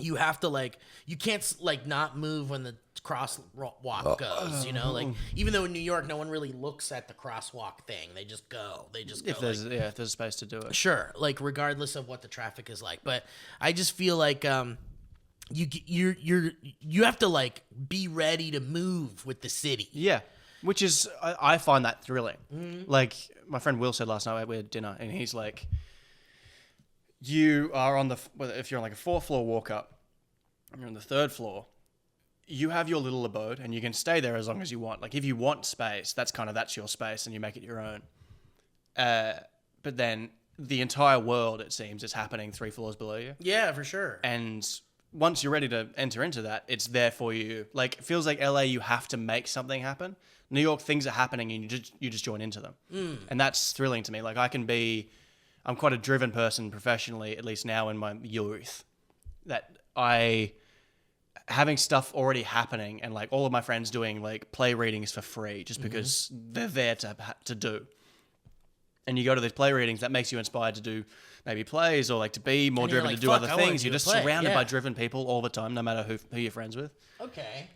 Speaker 4: You have to, like, you can't, like, not move when the crosswalk goes, you know? Like, even though in New York, no one really looks at the crosswalk thing. They just go.
Speaker 2: If there's a space to do it.
Speaker 4: Sure, like regardless of what the traffic is like, but I just feel like you have to like be ready to move with the city.
Speaker 2: Yeah. Which is, I find that thrilling. Like my friend Will said last night, we had dinner, and he's like, you are on if you're on like a 4th floor walk up, and you're on the 3rd floor, you have your little abode and you can stay there as long as you want. Like if you want space, that's your space and you make it your own. But then the entire world, it seems, is happening 3 floors below you.
Speaker 4: Yeah, for sure.
Speaker 2: And once you're ready to enter into that, it's there for you. Like it feels like LA, you have to make something happen. New York, things are happening and you just join into them. And that's thrilling to me. Like I'm quite a driven person professionally, at least now in my youth, that having stuff already happening and like all of my friends doing like play readings for free just because they're there to do. And you go to these play readings, that makes you inspired to do maybe plays or like to be more driven,
Speaker 4: like,
Speaker 2: to do
Speaker 4: "Fuck,
Speaker 2: other
Speaker 4: I wanna
Speaker 2: things.
Speaker 4: do
Speaker 2: You're
Speaker 4: a
Speaker 2: just
Speaker 4: play."
Speaker 2: surrounded
Speaker 4: Yeah.
Speaker 2: by driven people all the time, no matter who you're friends with.
Speaker 4: Okay.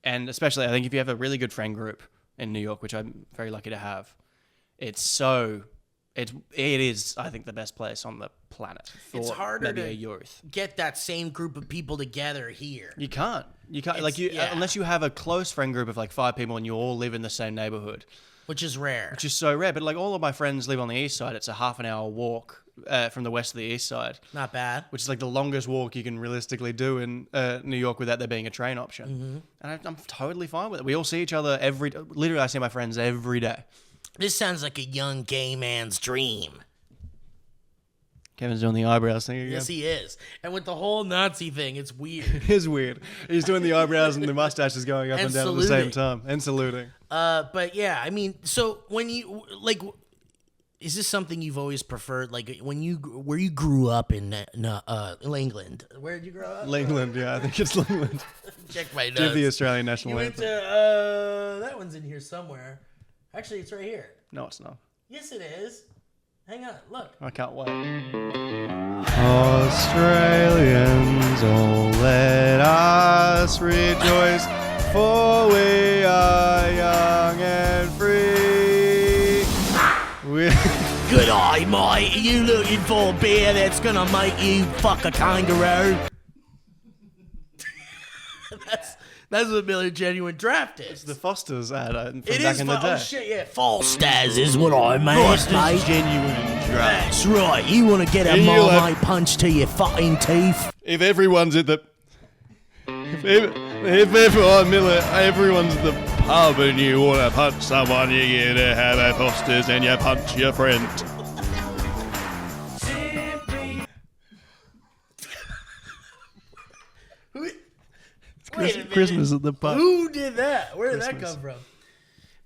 Speaker 2: And especially I think if you have a really good friend group in New York, which I'm very lucky to have, it is, I think, the best place on the planet for
Speaker 4: It's harder
Speaker 2: maybe
Speaker 4: to
Speaker 2: a youth.
Speaker 4: get that same group of people together here.
Speaker 2: You can't
Speaker 4: Yeah.
Speaker 2: unless you have a close friend group of like 5 people and you all live in the same neighborhood,
Speaker 4: Which is rare.
Speaker 2: which is so rare. But like all of my friends live on the east side. It's a half an hour walk from the west to the east side,
Speaker 4: Not bad.
Speaker 2: which is like the longest walk you can realistically do in New York without there being a train option. And I'm totally fine with it. We all see each other literally I see my friends every day.
Speaker 4: This sounds like a young gay man's dream.
Speaker 2: Kevin's doing the eyebrows thing again.
Speaker 4: Yes, he is. And with the whole Nazi thing, it's weird.
Speaker 2: It is weird. He's doing the eyebrows and the mustache is going up and,
Speaker 4: And
Speaker 2: down at the same
Speaker 4: saluting.
Speaker 2: time. And saluting.
Speaker 4: But yeah, I mean, so when you like, is this something you've always preferred? Like where you grew up in England? Where did you grow up?
Speaker 2: England, yeah, I think it's England.
Speaker 4: Check my notes.
Speaker 2: Do the Australian
Speaker 4: You
Speaker 2: national
Speaker 4: went
Speaker 2: anthem.
Speaker 4: to that one's in here somewhere. Actually, it's right here.
Speaker 2: No, it's not.
Speaker 4: Yes, it is. Hang on, look.
Speaker 2: I can't wait. Australians, oh, let us rejoice, for we are young and free.
Speaker 4: Good eye, mate. Are you looking for a beer that's gonna make you fuck a kangaroo? That's what Miller Genuine Draft is.
Speaker 2: The Foster's ad from
Speaker 4: It
Speaker 2: back
Speaker 4: is
Speaker 2: in the day.
Speaker 4: Oh shit, yeah. Falsters is what I meant, mate.
Speaker 2: Genuine draft.
Speaker 4: That's right. You want to get a
Speaker 2: You'll have-
Speaker 4: Marmite punch to your fucking teeth?
Speaker 2: If everyone's at the... If everyone, Miller, everyone's at the pub and you want to punch someone, you get to have a Foster's and you punch your friend.
Speaker 4: Wait a minute.
Speaker 2: Christmas at the pub.
Speaker 4: Who did that? Where did that
Speaker 2: Christmas.
Speaker 4: come from?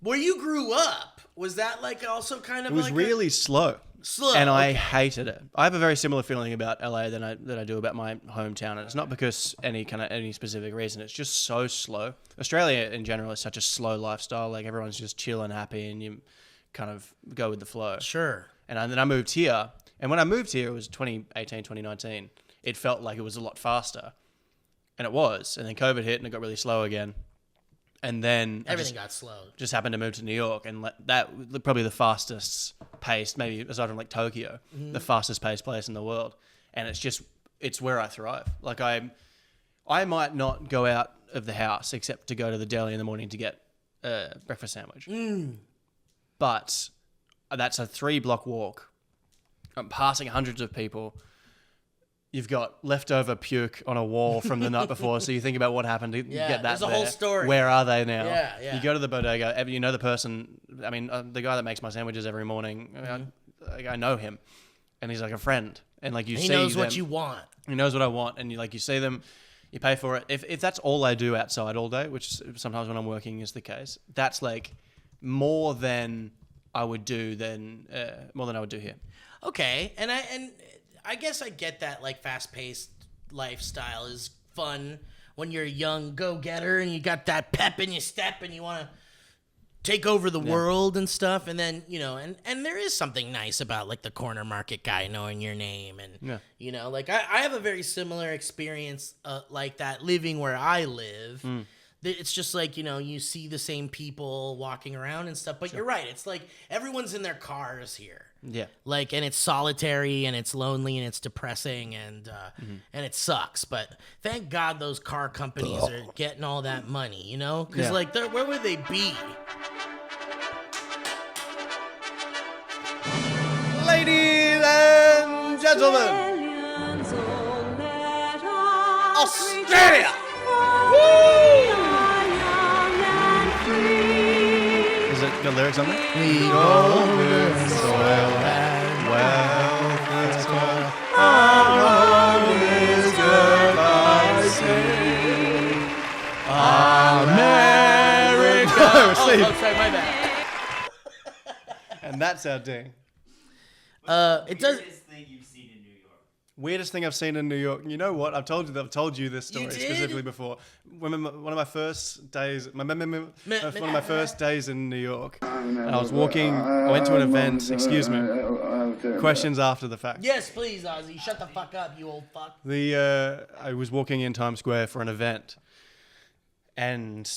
Speaker 4: Where you grew up, was that like also kind of
Speaker 2: It was
Speaker 4: like
Speaker 2: really slow.
Speaker 4: slow?
Speaker 2: And I
Speaker 4: okay.
Speaker 2: hated it. I have a very similar feeling about LA than I do about my hometown, and it's not because any specific reason. It's just so slow. Australia in general is such a slow lifestyle. Like everyone's just chill and happy, and you kind of go with the flow.
Speaker 4: Sure.
Speaker 2: And then I moved here, and when I moved here, it was 2018, 2019. It felt like it was a lot faster, and it was. And then COVID hit, and it got really slow again. And then
Speaker 4: Everything got slow.
Speaker 2: just happened to move to New York, and that probably the fastest paced, maybe aside from like Tokyo, the fastest paced place in the world. And it's where I thrive. Like I might not go out of the house except to go to the deli in the morning to get a breakfast sandwich. But that's a 3-block walk. I'm passing hundreds of people. You've got leftover puke on a wall from the night before, so you think about what happened to
Speaker 4: Yeah,
Speaker 2: get that
Speaker 4: there's a
Speaker 2: there.
Speaker 4: whole story.
Speaker 2: Where are they now?
Speaker 4: Yeah.
Speaker 2: You go to the bodega, you know the person, I mean, the guy that makes my sandwiches every morning, I know him, and he's like a friend. And like you
Speaker 4: He
Speaker 2: see
Speaker 4: knows
Speaker 2: them,
Speaker 4: what you want.
Speaker 2: he knows what I want, and you see them, you pay for it. If that's all I do outside all day, which sometimes when I'm working is the case, that's like more than I would do here.
Speaker 4: Okay, and I guess I get that, like, fast-paced lifestyle is fun when you're a young go-getter and you got that pep in your step and you want to take over the world and stuff. And then, and there is something nice about, like, the corner market guy knowing your name. And, like, I have a very similar experience like that living where I live. it's just like, you see the same people walking around and stuff. But you're right. It's like everyone's in their cars here.
Speaker 2: Yeah.
Speaker 4: Like, and it's solitary and it's lonely and it's depressing and it sucks. But thank God those car companies are getting all that money, Because like, where would they be?
Speaker 2: Ladies and gentlemen, Australia! Is it got lyrics on there?
Speaker 4: We
Speaker 2: Golden soil and wealth our home is good, I sing. America.
Speaker 4: Oh, sorry, my bad.
Speaker 2: And that's our ding.
Speaker 4: It does.
Speaker 2: Weirdest thing I've seen in New York. You know what? I've told you this story
Speaker 4: You did?
Speaker 2: specifically before. One of my first days, one of my first days in New York. And I was walking. I went to an event. Excuse me. Questions after the fact.
Speaker 4: Yes, please, Ozzy. Shut the fuck up, you old fuck.
Speaker 2: I was walking in Times Square for an event, and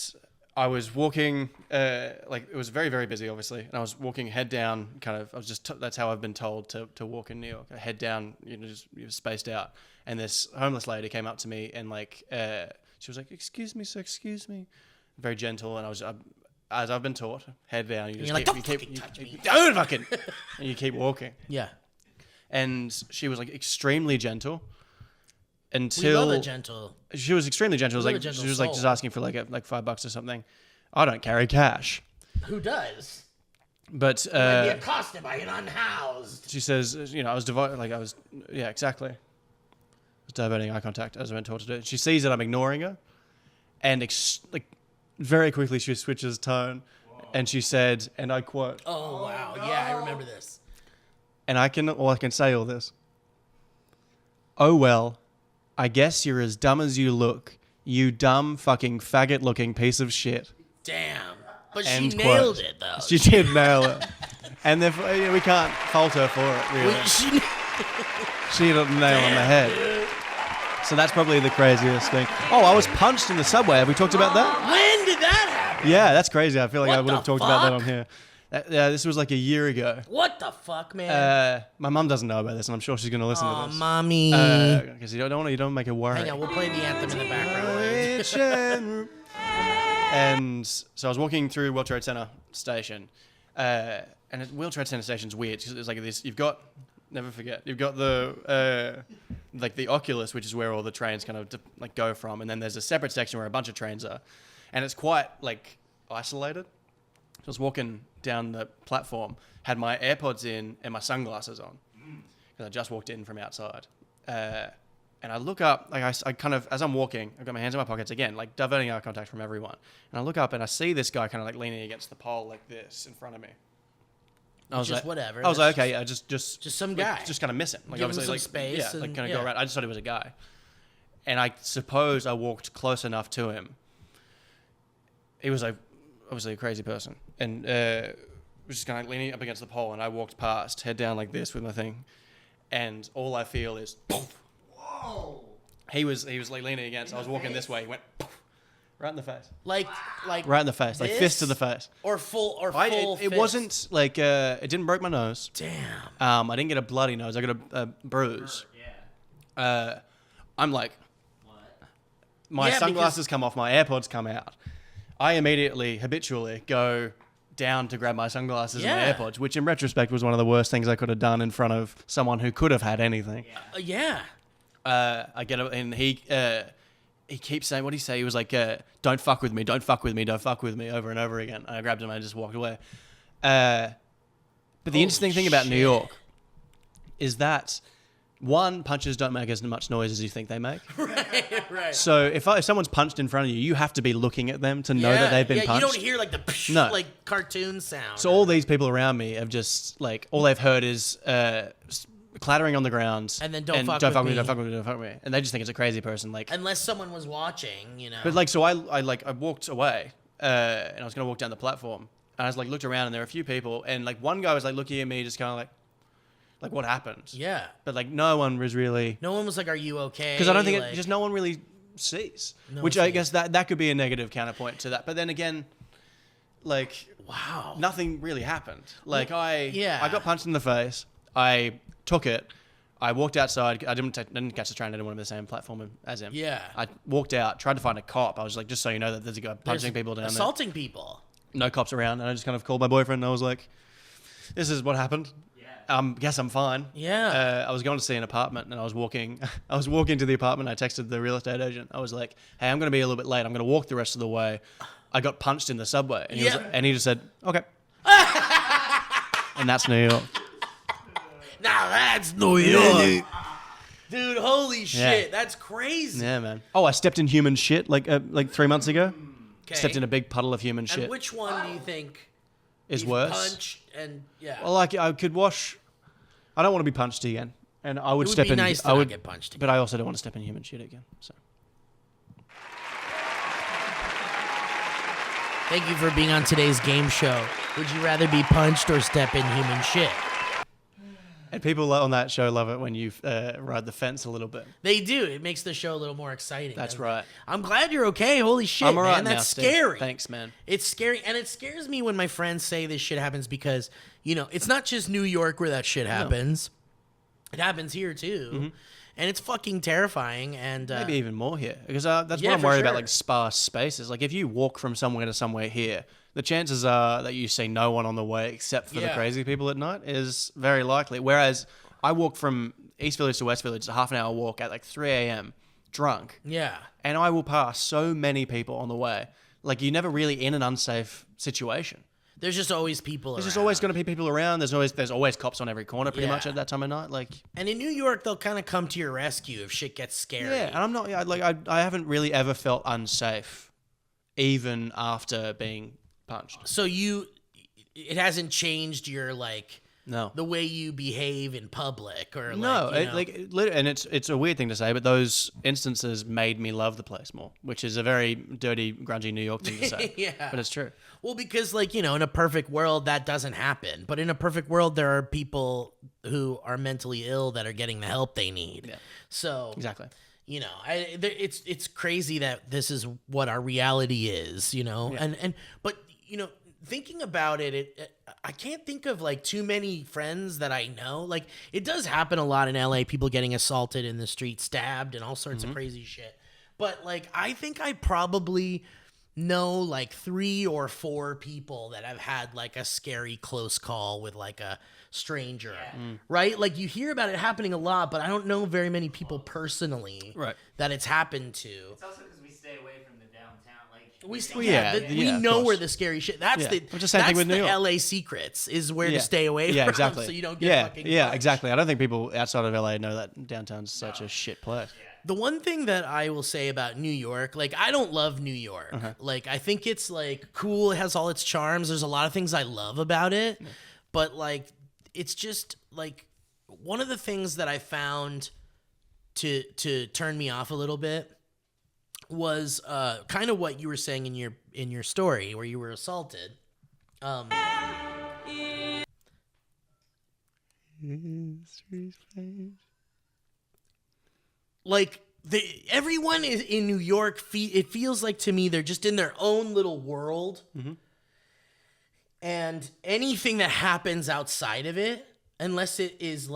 Speaker 2: I was walking, it was very, very busy, obviously. And I was walking head down, that's how I've been told to walk in New York. Head down, you're spaced out. And this homeless lady came up to me and she was like, "Excuse me, sir, excuse me." Very gentle. And I was, as I've been taught, head down.
Speaker 4: You're like, "Don't fucking touch me."
Speaker 2: Don't fucking. And you keep walking.
Speaker 4: Yeah.
Speaker 2: And she was like extremely gentle.
Speaker 4: We
Speaker 2: Until
Speaker 4: love a gentle.
Speaker 2: she was extremely gentle. It was
Speaker 4: Love a
Speaker 2: like
Speaker 4: gentle
Speaker 2: she was like
Speaker 4: soul.
Speaker 2: just asking for like $5 or something. I don't carry cash,
Speaker 4: Who does?
Speaker 2: but
Speaker 4: Be accosted by an unhoused.
Speaker 2: she says, I was exactly. I was diverting eye contact as I've been taught to do. She sees that I'm ignoring her, and very quickly she switches tone, and she said, and I quote,
Speaker 4: Oh wow, yeah, I remember this.
Speaker 2: and I can say all this. "Oh well, I guess you're as dumb as you look, you dumb fucking faggot-looking piece of shit."
Speaker 4: Damn, but
Speaker 2: End
Speaker 4: she
Speaker 2: quote.
Speaker 4: nailed it though.
Speaker 2: She did nail it. And we can't fault her for it, really. She hit a nail on the head. So that's probably the craziest thing. Oh, I was punched in the subway. Have we talked about that?
Speaker 4: When did that happen?
Speaker 2: Yeah, that's crazy. I feel like
Speaker 4: What
Speaker 2: I would have
Speaker 4: the
Speaker 2: talked about that
Speaker 4: fuck?
Speaker 2: on here. Yeah, this was like a year ago.
Speaker 4: What the fuck, man?
Speaker 2: My mum doesn't know about this, and I'm sure she's going to listen
Speaker 4: Oh,
Speaker 2: to this.
Speaker 4: mommy.
Speaker 2: Because you don't make her worry.
Speaker 4: Hang on, we'll play the anthem in the background.
Speaker 2: And so I was walking through World Trade Center station, and World Trade Center station's weird because it's like this. Never forget. You've got the the Oculus, which is where all the trains kind of go from, and then there's a separate section where a bunch of trains are, and it's quite isolated. So I was walking down the platform, had my AirPods in and my sunglasses on, because I just walked in from outside. And I look up, I kind of, as I'm walking, I've got my hands in my pockets again, diverting eye contact from everyone. And I look up and I see this guy kind of leaning against the pole like this in front of me. I was
Speaker 4: Just
Speaker 2: like,
Speaker 4: whatever.
Speaker 2: I was like,
Speaker 4: That's
Speaker 2: okay, just
Speaker 4: some guy.
Speaker 2: just kind of miss him.
Speaker 4: Give him some space
Speaker 2: Yeah,
Speaker 4: and-
Speaker 2: kind of
Speaker 4: yeah.
Speaker 2: go around. I just thought he was a guy. And I suppose I walked close enough to him. He was obviously a crazy person. And was just kind of leaning up against the pole, and I walked past, head down like this with my thing. And all I feel is, poof.
Speaker 3: Whoa!
Speaker 2: He was leaning against. I was walking this way. He went poof, right in the face.
Speaker 4: like
Speaker 2: Right in the face,
Speaker 4: this?
Speaker 2: fist to the face.
Speaker 4: or full
Speaker 2: It
Speaker 4: fist?
Speaker 2: wasn't it didn't break my nose.
Speaker 4: Damn.
Speaker 2: I didn't get a bloody nose. I got a bruise. I'm like, my
Speaker 4: Yeah,
Speaker 2: sunglasses come off, my AirPods come out. I immediately, habitually, go down to grab my sunglasses
Speaker 4: Yeah.
Speaker 2: and my AirPods, which in retrospect was one of the worst things I could have done in front of someone who could have had anything.
Speaker 4: Yeah.
Speaker 2: I get up, and he keeps saying, what did he say? He was like, "Don't fuck with me, don't fuck with me, don't fuck with me," over and over again. And I grabbed him and I just walked away. But the interesting thing about New
Speaker 4: shit.
Speaker 2: York is that, one, punches don't make as much noise as you think they make.
Speaker 4: Right.
Speaker 2: So if someone's punched in front of you, you have to be looking at them to know that they've been punched.
Speaker 4: You don't hear the psh,
Speaker 2: No.
Speaker 4: cartoon sound.
Speaker 2: So all these people around me have just all they've heard is clattering on the ground,
Speaker 4: And then don't fuck
Speaker 2: don't
Speaker 4: with
Speaker 2: fuck with
Speaker 4: me.
Speaker 2: me, don't fuck with me, don't fuck with me, and they just think it's a crazy person.
Speaker 4: unless someone was watching,
Speaker 2: But so I walked away, and I was gonna walk down the platform, and I was looked around, and there were a few people, and one guy was looking at me, just kind of like what happened?
Speaker 4: Yeah.
Speaker 2: But no one was really,
Speaker 4: No one was like, "Are you okay?"
Speaker 2: because I don't think just no one really cease.
Speaker 4: No
Speaker 2: Which I
Speaker 4: cease.
Speaker 2: guess that could be a negative counterpoint to that. But then again, like,
Speaker 4: Wow.
Speaker 2: nothing really happened. Like, I got punched in the face. I took it. I walked outside. I didn't catch the train. I didn't want to be the same platform as him.
Speaker 4: Yeah.
Speaker 2: I walked out, tried to find a cop. I was like, just so you know that there's a guy punching people down there.
Speaker 4: Assaulting people.
Speaker 2: No cops around. And I just kind of called my boyfriend and I was like, this is what happened. Guess I'm fine.
Speaker 4: Yeah.
Speaker 2: I was going to see an apartment and I was walking to the apartment. I texted the real estate agent. I was like, hey, I'm going to be a little bit late. I'm going to walk the rest of the way. I got punched in the subway. And he just said, okay. And that's New York.
Speaker 4: Now that's New York. Dude, holy shit. That's crazy.
Speaker 2: Yeah, man. Oh, I stepped in human shit like 3 months ago.
Speaker 4: Okay.
Speaker 2: Stepped in a big puddle of human shit.
Speaker 4: And which one do you think
Speaker 2: is
Speaker 4: you've
Speaker 2: worse?
Speaker 4: punched and
Speaker 2: Well, like I could wash. I don't want to be punched again, and I would
Speaker 4: it would
Speaker 2: step
Speaker 4: be
Speaker 2: in.
Speaker 4: nice to
Speaker 2: I
Speaker 4: not
Speaker 2: would
Speaker 4: get punched again.
Speaker 2: but I also don't want to step in human shit again. So.
Speaker 4: Thank you for being on today's game show. Would you rather be punched or step in human shit?
Speaker 2: And people on that show love it when you ride the fence a little bit.
Speaker 4: They do. It makes the show a little more exciting.
Speaker 2: That's
Speaker 4: doesn't
Speaker 2: right.
Speaker 4: it? I'm glad you're okay. Holy shit,
Speaker 2: I'm all right
Speaker 4: man.
Speaker 2: now,
Speaker 4: That's
Speaker 2: Steve.
Speaker 4: scary.
Speaker 2: Thanks, man.
Speaker 4: It's scary, and it scares me when my friends say this shit happens because, it's not just New York where that shit happens. It happens here, too. And it's fucking terrifying. And
Speaker 2: Maybe even more here, because that's
Speaker 4: Yeah,
Speaker 2: what I'm
Speaker 4: for
Speaker 2: worried about,
Speaker 4: sure.
Speaker 2: like sparse spaces. Like if you walk from somewhere to somewhere here, the chances are that you see no one on the way except for the
Speaker 4: Yeah.
Speaker 2: crazy people at night is very likely. Whereas I walk from East Village to West Village, it's a half an hour walk at like 3 a.m. drunk.
Speaker 4: yeah.
Speaker 2: And I will pass so many people on the way. Like you're never really in an unsafe situation.
Speaker 4: There's just always people
Speaker 2: There's
Speaker 4: around.
Speaker 2: just always going to be people around. There's always cops on every corner pretty much
Speaker 4: Yeah.
Speaker 2: at that time of night. Like
Speaker 4: And in New York, they'll kind of come to your rescue if shit gets scary.
Speaker 2: yeah, and I'm not I haven't really ever felt unsafe, even after being punched.
Speaker 4: So it hasn't changed your
Speaker 2: No.
Speaker 4: the way you behave in public or
Speaker 2: No,
Speaker 4: like,
Speaker 2: and it's a weird thing to say, but those instances made me love the place more, which is a very dirty, grungy New York thing to say.
Speaker 4: Yeah.
Speaker 2: But it's true.
Speaker 4: Well, because in a perfect world that doesn't happen, but in a perfect world there are people who are mentally ill that are getting the help they need.
Speaker 2: Yeah.
Speaker 4: So
Speaker 2: Exactly.
Speaker 4: It's crazy that this is what our reality is, but thinking about it, I can't think of too many friends that I know. Like it does happen a lot in LA, people getting assaulted in the street, stabbed, and all sorts of crazy shit. But I think I probably know 3 or 4 people that have had a scary close call with a stranger, right? Like you hear about it happening a lot, but I don't know very many people personally
Speaker 2: Right.
Speaker 4: that it's happened to.
Speaker 7: It's also because we stay away from the downtown.
Speaker 4: We
Speaker 2: of
Speaker 4: know
Speaker 2: course.
Speaker 4: where the scary shit. That's
Speaker 2: Yeah.
Speaker 4: the
Speaker 2: Well, just same thing with New York.
Speaker 4: LA secrets is where
Speaker 2: Yeah.
Speaker 4: to stay away
Speaker 2: Yeah,
Speaker 4: from,
Speaker 2: exactly.
Speaker 4: so you don't get fucking punched.
Speaker 2: exactly. I don't think people outside of LA know that downtown's such a shit place.
Speaker 4: The one thing that I will say about New York, I don't love New York. I think it's cool. It has all its charms. There's a lot of things I love about it, but it's just one of the things that I found to turn me off a little bit was kind of what you were saying in your story where you were assaulted. Everyone is in New York. It feels like to me they're just in their own little world, and anything that happens outside of it, unless it is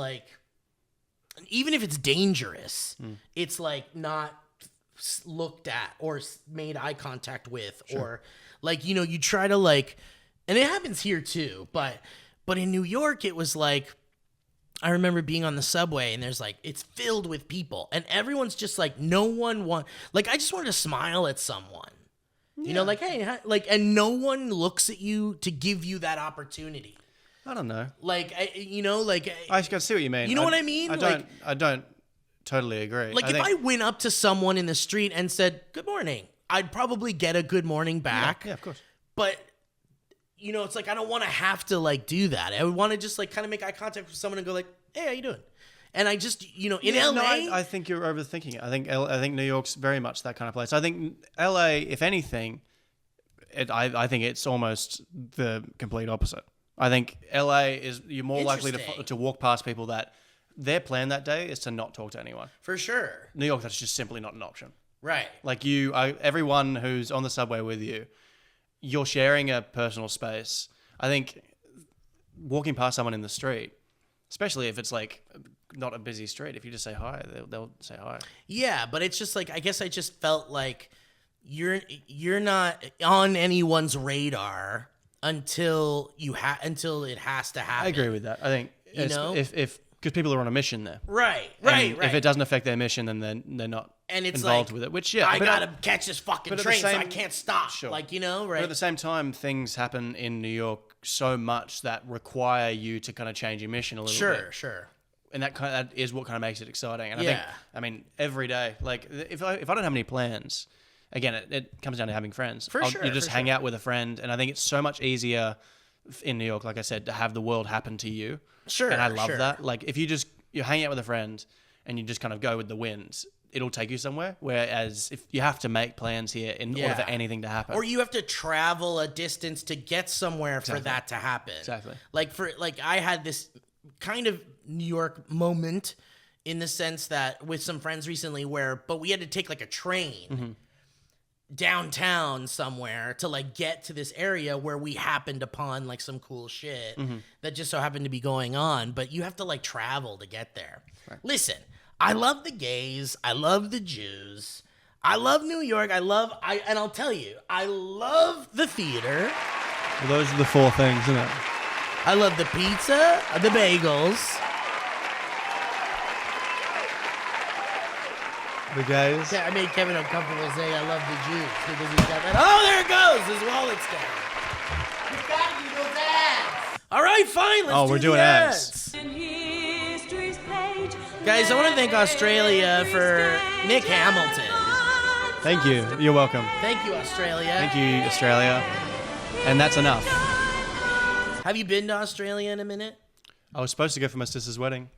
Speaker 4: even if it's dangerous, it's not looked at or made eye contact with, or you try to and it happens here too, but in New York it was I remember being on the subway and there's it's filled with people and everyone's just no one I just wanted to smile at someone, hey, hi, and no one looks at you to give you that opportunity.
Speaker 2: I don't know.
Speaker 4: I
Speaker 2: I see what you mean.
Speaker 4: You know what I mean?
Speaker 2: I don't totally agree.
Speaker 4: if I went up to someone in the street and said, good morning, I'd probably get a good morning back.
Speaker 2: Yeah, of course.
Speaker 4: But, it's I don't want to have to do that. I would want to just kind of make eye contact with someone and go hey, how you doing? And I just, in LA.
Speaker 2: No, I think you're overthinking it. I think New York's very much that kind of place. I think LA, if anything, I think it's almost the complete opposite. I think LA is you're more likely
Speaker 4: Interesting.
Speaker 2: to walk past people that their plan that day is to not talk to anyone.
Speaker 4: For sure.
Speaker 2: New York, that's just simply not an option.
Speaker 4: Right.
Speaker 2: Like everyone who's on the subway with you, you're sharing a personal space. I think walking past someone in the street, especially if it's like not a busy street, if you just say hi, they'll say hi.
Speaker 4: Yeah, but it's just like, I guess I just felt like you're not on anyone's radar until it has to happen.
Speaker 2: I agree with that. I think if because people are on a mission there.
Speaker 4: Right.
Speaker 2: If it doesn't affect their mission, then they're not
Speaker 4: and it's
Speaker 2: involved
Speaker 4: like,
Speaker 2: with it. Which
Speaker 4: I gotta catch this fucking train, so I can't stop.
Speaker 2: Sure.
Speaker 4: Like, right?
Speaker 2: But at the same time, things happen in New York so much that require you to kind of change your mission a little bit.
Speaker 4: Sure.
Speaker 2: And that is what kind of makes it exciting. And I think, every day, like if I don't have any plans, again, it comes down to having friends. You just hang out with a friend, and I think it's so much easier in New York, like I said, to have the world happen to you.
Speaker 4: Sure.
Speaker 2: And I love that. Like if you're hanging out with a friend and you just kind of go with the wind, it'll take you somewhere. Whereas if you have to make plans here in order for anything to happen,
Speaker 4: or you have to travel a distance to get somewhere for that to happen.
Speaker 2: Exactly.
Speaker 4: Like I had this kind of New York moment in the sense that with some friends recently but we had to take like a train downtown somewhere to like get to this area where we happened upon like some cool shit that just so happened to be going on, but you have to like travel to get there. Right. Listen, I love the gays, I love the Jews, I love New York, and I'll tell you, I love the theater.
Speaker 2: Well, those are the four things, isn't it?
Speaker 4: I love the pizza, the bagels.
Speaker 2: The guys.
Speaker 4: I made Kevin uncomfortable saying I love the Jews because he's got that. Oh, there it goes. His wallet's down. You gotta do those ads. All right, fine. Let's do
Speaker 2: we're doing
Speaker 4: the
Speaker 2: ads.
Speaker 4: Guys, I want to thank Australia for Nick Hamilton.
Speaker 2: Thank you. You're welcome.
Speaker 4: Thank you, Australia.
Speaker 2: Thank you, Australia. And that's enough.
Speaker 4: Have you been to Australia in a minute?
Speaker 2: I was supposed to go for my sister's wedding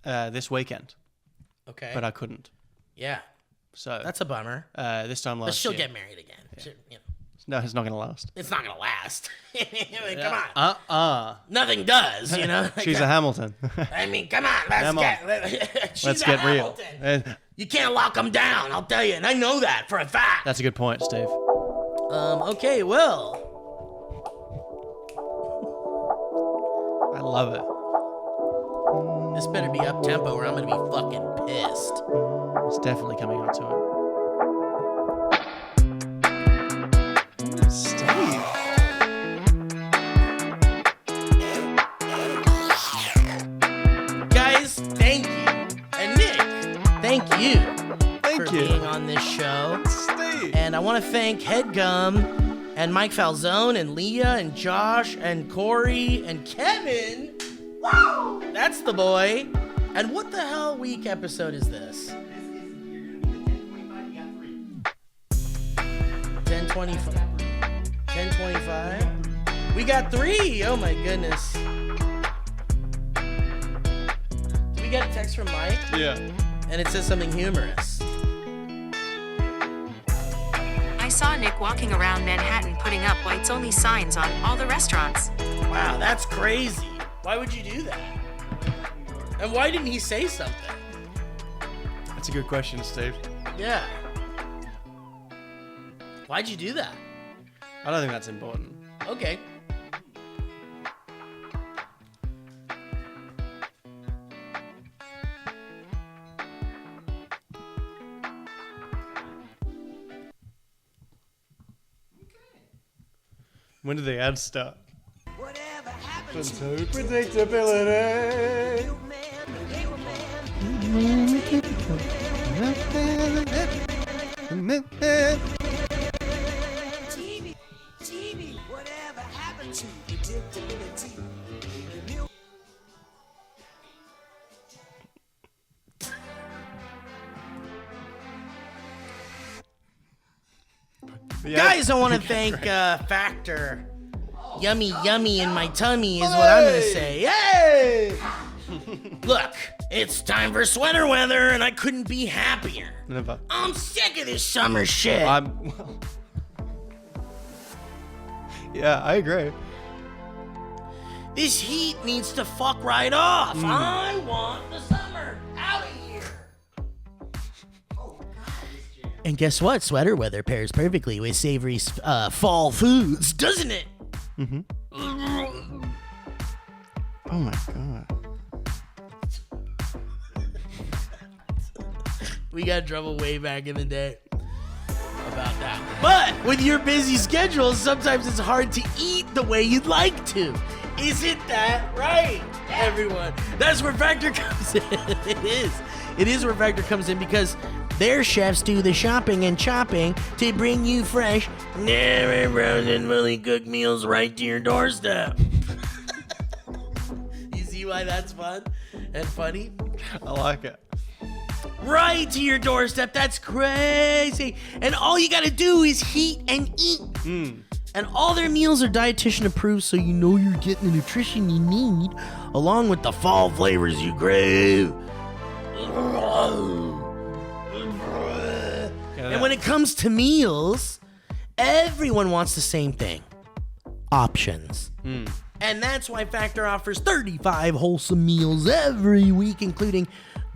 Speaker 2: this weekend.
Speaker 4: Okay.
Speaker 2: But I couldn't.
Speaker 4: Yeah.
Speaker 2: So
Speaker 4: that's a bummer.
Speaker 2: This time last
Speaker 4: year. But she'll
Speaker 2: year.
Speaker 4: get married again.
Speaker 2: Yeah. No, it's not going to last.
Speaker 4: It's not going to last. Come on. Nothing does,
Speaker 2: She's a Hamilton.
Speaker 4: I mean, come on. Let's
Speaker 2: get real.
Speaker 4: You can't lock them down, I'll tell you. And I know that for a fact.
Speaker 2: That's a good point, Steve.
Speaker 4: Okay, Will.
Speaker 2: I love it.
Speaker 4: This better be up tempo or I'm gonna be fucking pissed.
Speaker 2: It's definitely coming up to it. Steve.
Speaker 4: Guys, thank you. And Nick, thank you for being on this show.
Speaker 2: Steve.
Speaker 4: And I want to thank Headgum and Mike Falzone and Leah and Josh and Corey and Kevin. Wow! That's the boy. And what the hell week episode is this? 1025. 1025? We got 3. Oh my goodness. Did we get a text from Mike?
Speaker 2: Yeah.
Speaker 4: And it says something humorous.
Speaker 8: I saw Nick walking around Manhattan putting up whites-only signs on all the restaurants.
Speaker 4: Wow, that's crazy. Why would you do that? And why didn't he say something?
Speaker 2: That's a good question, Steve.
Speaker 4: Yeah. Why'd you do that?
Speaker 2: I don't think that's important.
Speaker 4: Okay.
Speaker 2: When did the ads start? Predictability.
Speaker 1: TV, whatever happened to predictability?
Speaker 4: Guys, I want to thank Factor. Yummy, yummy in my tummy is what I'm going to say. Hey! Look, it's time for sweater weather, and I couldn't be happier.
Speaker 2: Never.
Speaker 4: I'm sick of this summer shit.
Speaker 2: Yeah, I agree.
Speaker 4: This heat needs to fuck right off. I want the summer out of here. And guess what? Sweater weather pairs perfectly with savory fall foods, doesn't it?
Speaker 2: Mm-hmm. Oh my god.
Speaker 4: We got trouble way back in the day about that. But with your busy schedule, sometimes it's hard to eat the way you'd like to. Isn't that right, everyone? That's where Factor comes in. It is. It is where Factor comes in because their chefs do the shopping and chopping to bring you fresh, never frozen, fully cooked meals right to your doorstep. You see why that's fun and funny?
Speaker 2: I like it.
Speaker 4: Right to your doorstep. That's crazy. And all you gotta do is heat and eat. And all their meals are dietitian approved, so you know you're getting the nutrition you need, along with the fall flavors you crave. And when it comes to meals, everyone wants the same thing. Options. And that's why Factor offers 35 wholesome meals every week, including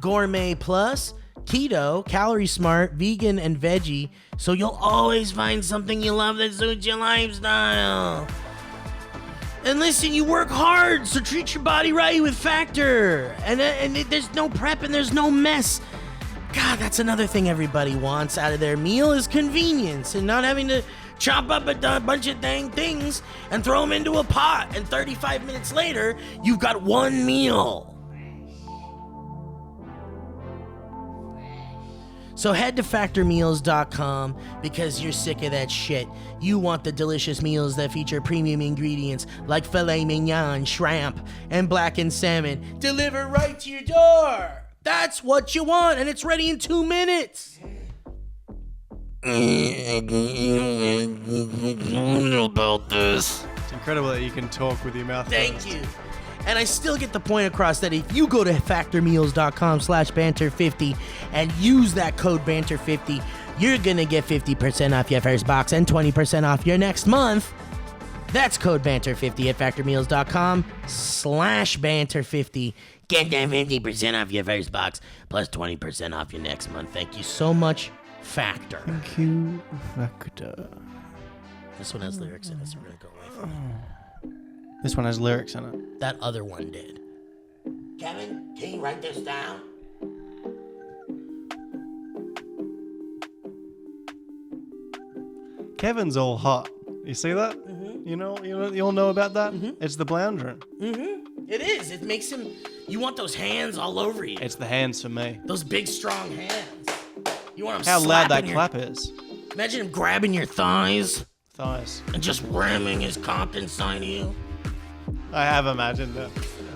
Speaker 4: Gourmet Plus, Keto, Calorie Smart, Vegan, and Veggie, so you'll always find something you love that suits your lifestyle. And listen, you work hard, so treat your body right with Factor. And there's no prep and there's no mess. God, that's another thing everybody wants out of their meal is convenience and not having to chop up a bunch of dang things and throw them into a pot. And 35 minutes later, you've got one meal. So head to factormeals.com because you're sick of that shit. You want the delicious meals that feature premium ingredients like filet mignon, shrimp, and blackened salmon delivered right to your door. That's what you want, and it's ready in 2 minutes. About this.
Speaker 2: It's incredible that you can talk with your mouth
Speaker 4: Thank
Speaker 2: closed.
Speaker 4: you. And I still get the point across that if you go to factormeals.com/banter50 and use that code banter50, you're gonna get 50% off your first box and 20% off your next month. That's code banter50 at factormeals.com/banter50. Get that 50% off your first box plus 20% off your next month. Thank you so much, Factor.
Speaker 2: Thank you, Factor.
Speaker 4: This one has lyrics in it, so we're gonna go away from it.
Speaker 2: This one has lyrics in it.
Speaker 4: That other one did. Kevin, can you write this down?
Speaker 2: Kevin's all hot. You see that? You all know about that? It's the bloundering.
Speaker 4: It is. It makes him. You want those hands all over you.
Speaker 2: It's the hands for me.
Speaker 4: Those big, strong hands. You want him
Speaker 2: How loud that
Speaker 4: slapping
Speaker 2: clap is.
Speaker 4: Imagine him grabbing your thighs
Speaker 2: Thighs.
Speaker 4: and just ramming his cock inside of you.
Speaker 2: I have imagined it.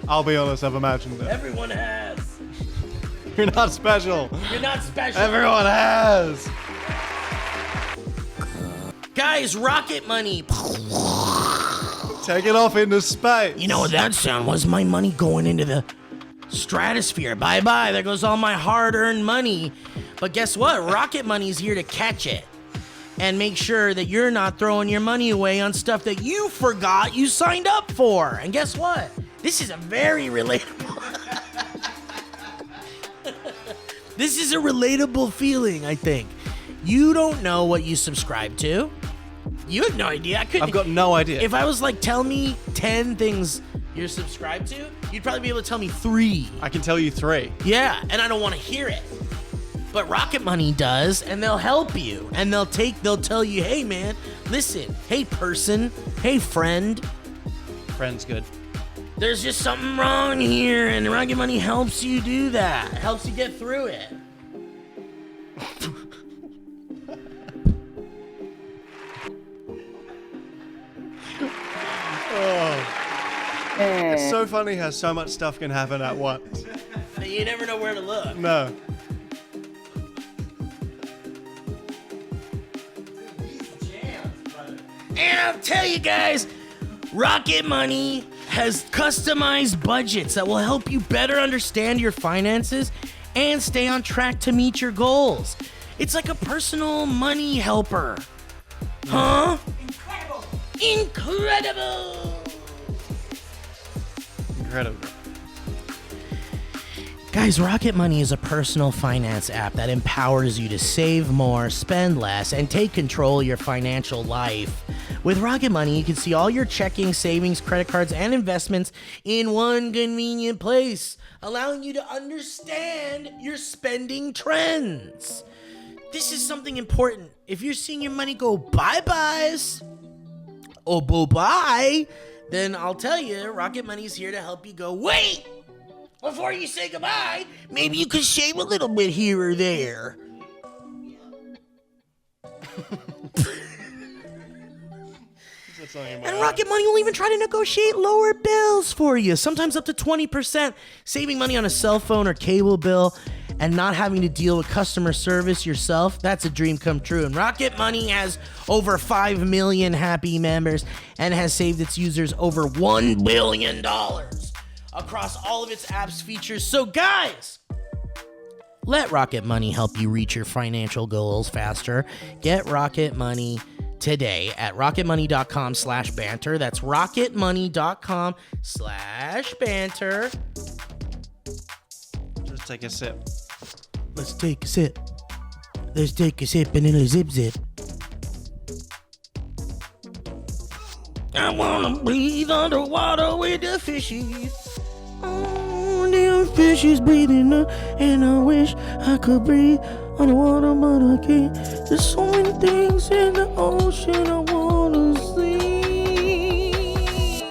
Speaker 2: I'll be honest, I've imagined it.
Speaker 4: Everyone has.
Speaker 2: You're not special.
Speaker 4: You're not special.
Speaker 2: Everyone has.
Speaker 4: Guys, rocket money.
Speaker 2: Take it off into space.
Speaker 4: You know what that sound was? My money going into the stratosphere. Bye-bye. There goes all my hard-earned money. But guess what? Rocket money's here to catch it. And make sure that you're not throwing your money away on stuff that you forgot you signed up for. And guess what? This is a very relatable... This is a relatable feeling, I think. You don't know what you subscribe to. You have no idea.
Speaker 2: I've got no idea.
Speaker 4: If I was like, tell me 10 things you're subscribed to, you'd probably be able to tell me 3.
Speaker 2: I can tell you 3.
Speaker 4: Yeah, and I don't want to hear it. But Rocket Money does, and they'll help you. And they'll tell you, hey man, listen, hey person, hey friend.
Speaker 2: Friend's good.
Speaker 4: There's just something wrong here, and Rocket Money helps you do that. Helps you get through it.
Speaker 2: It's so funny how so much stuff can happen at once.
Speaker 4: You never know where to look.
Speaker 2: No.
Speaker 4: And I'll tell you guys, Rocket Money has customized budgets that will help you better understand your finances and stay on track to meet your goals. It's like a personal money helper. Huh? Incredible!
Speaker 2: Incredible.
Speaker 4: Guys, Rocket Money is a personal finance app that empowers you to save more, spend less, and take control of your financial life. With Rocket Money, you can see all your checking, savings, credit cards, and investments in one convenient place, allowing you to understand your spending trends. This is something important. If you're seeing your money go bye-byes, or bye-bye, then I'll tell you, Rocket Money's here to help you go, wait! Before you say goodbye, maybe you could shave a little bit here or there. And Rocket Money will even try to negotiate lower bills for you, sometimes up to 20%, saving money on a cell phone or cable bill and not having to deal with customer service yourself. That's a dream come true. And Rocket Money has over 5 million happy members and has saved its users over $1 billion across all of its app's features. So guys, let Rocket Money help you reach your financial goals faster. Get Rocket Money today at rocketmoney.com/banter. That's rocketmoney.com/banter.
Speaker 2: Just take a sip.
Speaker 4: Let's take a sip. Let's take a sip and then a zip zip. I wanna breathe underwater with the fishies. Oh, the fishies breathing up, and I wish I could breathe underwater, but I can't. There's so many things in the ocean I wanna see.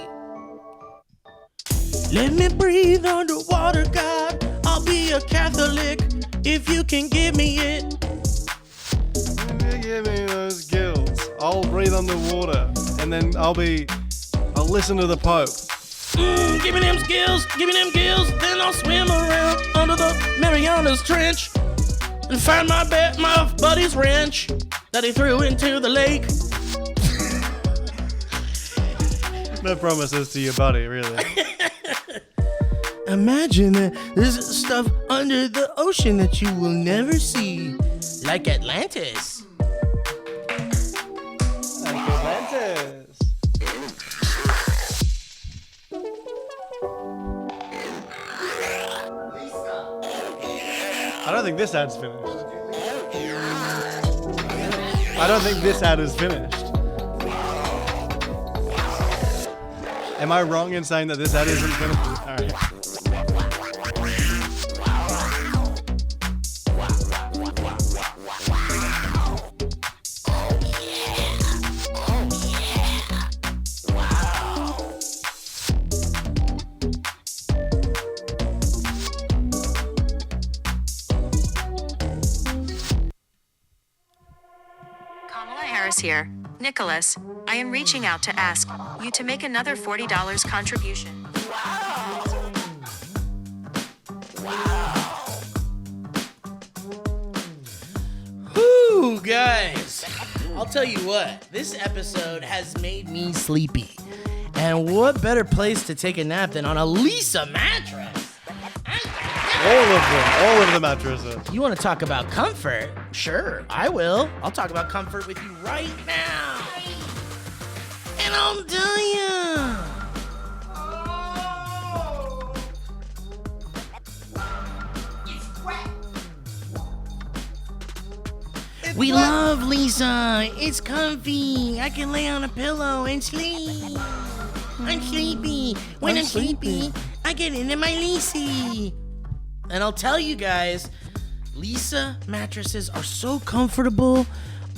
Speaker 4: Let me breathe underwater, God. I'll be a Catholic if you can give me it.
Speaker 2: Give me those gills. I'll breathe underwater, and then I'll listen to the Pope.
Speaker 4: Give me them skills, then I'll swim around under the Marianas Trench and find my buddy's wrench that he threw into the lake.
Speaker 2: No promises to your buddy, really.
Speaker 4: Imagine that there's stuff under the ocean that you will never see, like Atlantis.
Speaker 2: I don't think this ad's finished. I don't think this ad is finished. Am I wrong in saying that this ad isn't finished? All right.
Speaker 8: Here. Nicholas, I am reaching out to ask you to make another $40 contribution.
Speaker 4: Whoo, guys. I'll tell you what, this episode has made me sleepy. And what better place to take a nap than on a Leesa mattress?
Speaker 2: All of the mattresses.
Speaker 4: You want to talk about comfort? Sure, I will. I'll talk about comfort with you right now. And I'll tell you. We love Leesa. It's comfy. I can lay on a pillow and sleep. I'm sleepy. When I'm sleepy, I get into my Leesy. And I'll tell you guys, Leesa mattresses are so comfortable.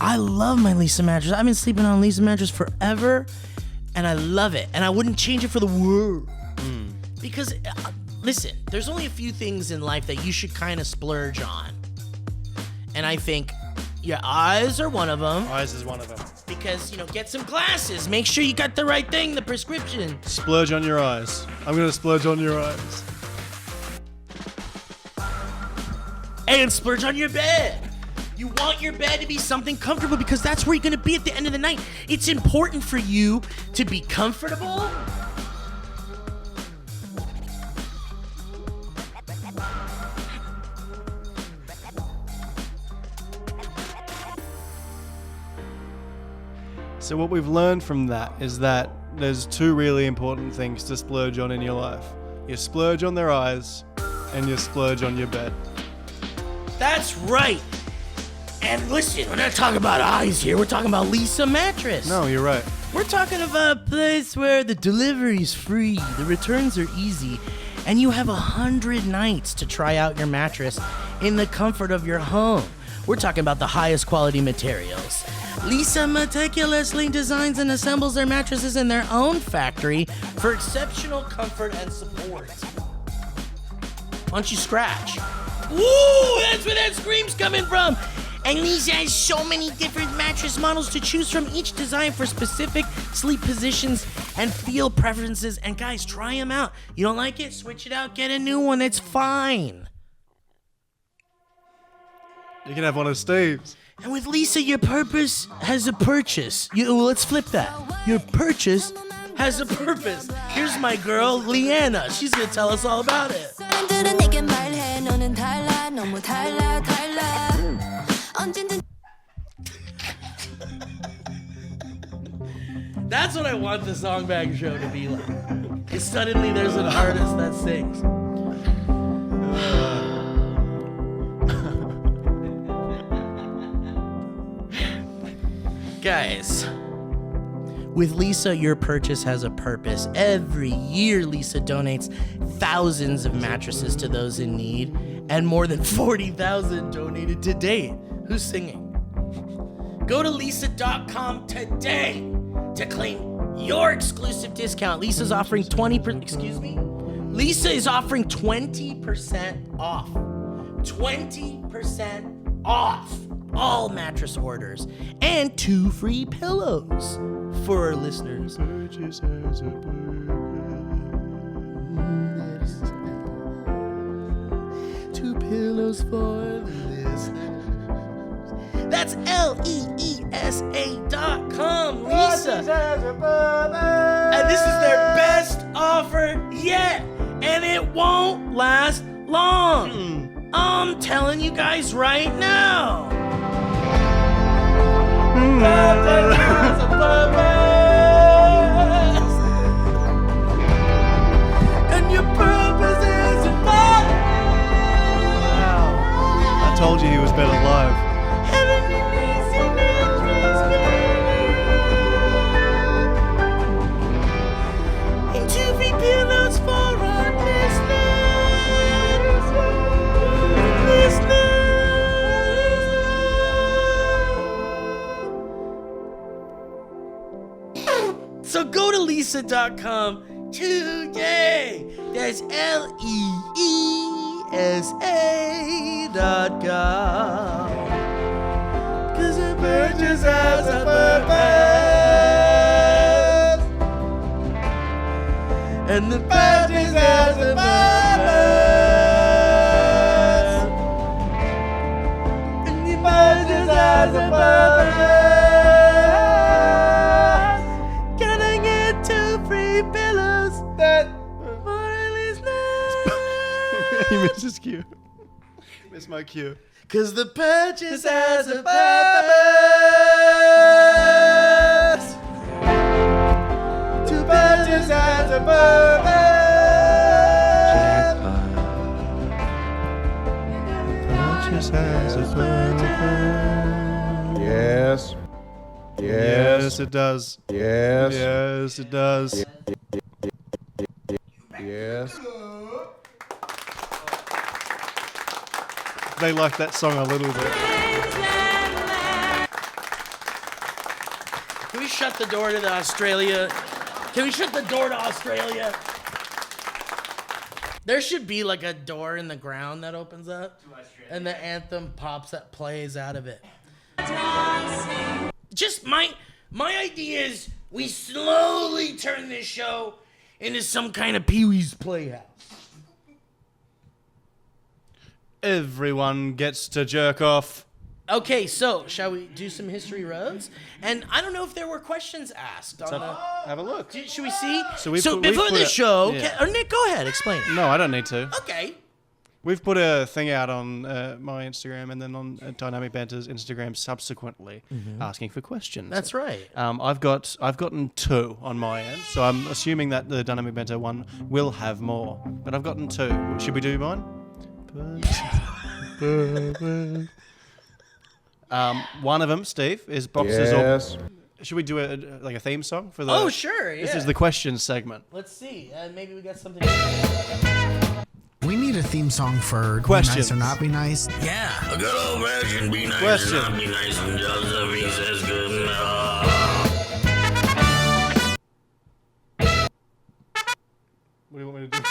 Speaker 4: I love my Leesa mattress. I've been sleeping on a Leesa mattress forever, and I love it. And I wouldn't change it for the world. Because, listen, there's only a few things in life that you should kind of splurge on. And I think your eyes are one of them.
Speaker 2: Eyes is one of them.
Speaker 4: Because, get some glasses. Make sure you got the right thing, the prescription.
Speaker 2: Splurge on your eyes. I'm going to splurge on your eyes.
Speaker 4: And splurge on your bed. You want your bed to be something comfortable because that's where you're going to be at the end of the night. It's important for you to be comfortable.
Speaker 2: So what we've learned from that is that there's two really important things to splurge on in your life. You splurge on their eyes and you splurge on your bed.
Speaker 4: That's right. And listen, we're not talking about eyes here. We're talking about Leesa mattress.
Speaker 2: No, you're right.
Speaker 4: We're talking about a place where the delivery's free, the returns are easy, and you have 100 nights to try out your mattress in the comfort of your home. We're talking about the highest quality materials. Leesa meticulously designs and assembles their mattresses in their own factory for exceptional comfort and support. Why don't you scratch? Ooh, that's where that scream's coming from. And Leesa has so many different mattress models to choose from, each designed for specific sleep positions and feel preferences. And guys, try them out. You don't like it? Switch it out. Get a new one. It's fine.
Speaker 2: You can have one of Steve's.
Speaker 4: And with Leesa, your purpose has a purchase. Let's flip that. Your purchase has a purpose. Here's my girl, Leanna. She's going to tell us all about it. That's what I want the Songbag Show to be like. Is suddenly there's an artist that sings. Guys, with Leesa, your purchase has a purpose. Every year, Leesa donates thousands of mattresses to those in need, and more than 40,000 donated to date. Who's singing? Go to Leesa.com today to claim your exclusive discount. Leesa is offering 20% off. 20% off all mattress orders and 2 free pillows for our listeners. Two pillows for the listeners. That's Leesa.com, Leesa. And this is their best offer yet, and it won't last long. I'm telling you guys right now. And your purpose is above.
Speaker 2: I told you he was better live.
Speaker 4: And 2 free pillows for our listeners. So go to Leesa.com today. That's Leesa.com. Cause a purchase has a purpose. And the purchase has a purpose. And the purchase has a purpose.
Speaker 2: He missed his cue. Missed my cue.
Speaker 4: Cause the purchase has a purpose. To purchase has a purpose.
Speaker 2: Purchase has a purpose.
Speaker 5: Yes.
Speaker 2: Yes, it does.
Speaker 5: Yes.
Speaker 2: Yes, it does.
Speaker 5: Yes.
Speaker 2: They like that song a little bit.
Speaker 4: Can we shut the door to Australia? Can we shut the door to Australia? There should be like a door in the ground that opens up, and the anthem plays out of it. Just my idea is we slowly turn this show into some kind of Pee-wee's Playhouse.
Speaker 2: Everyone gets to jerk off.
Speaker 4: Okay, so shall we do some history roads? And I don't know if there were questions asked. On
Speaker 2: Have a look.
Speaker 4: should we see?
Speaker 2: So we've
Speaker 4: before
Speaker 2: put
Speaker 4: the
Speaker 2: it-
Speaker 4: show,
Speaker 2: yeah.
Speaker 4: Nick, go ahead, explain it.
Speaker 2: No, I don't need to.
Speaker 4: Okay.
Speaker 2: We've put a thing out on my Instagram and then on Dynamic Banter's Instagram subsequently, asking for questions.
Speaker 4: That's right.
Speaker 2: I've gotten 2 on my end, so I'm assuming that the Dynamic Banter one will have more. But I've gotten 2. Should we do mine? One of them, Steve, is boxes or...
Speaker 5: Yes.
Speaker 2: Should we do a theme song for the...
Speaker 4: Oh, sure, yeah.
Speaker 2: This is the questions segment.
Speaker 4: Let's see. Maybe we got something.
Speaker 9: We need a theme song for
Speaker 2: Questions.
Speaker 9: Be Nice or Not Be Nice.
Speaker 4: Yeah.
Speaker 7: A good old fashioned be nice
Speaker 2: Question.
Speaker 7: and not be nice and Joseph, he says good enough.
Speaker 2: What do you want me to do?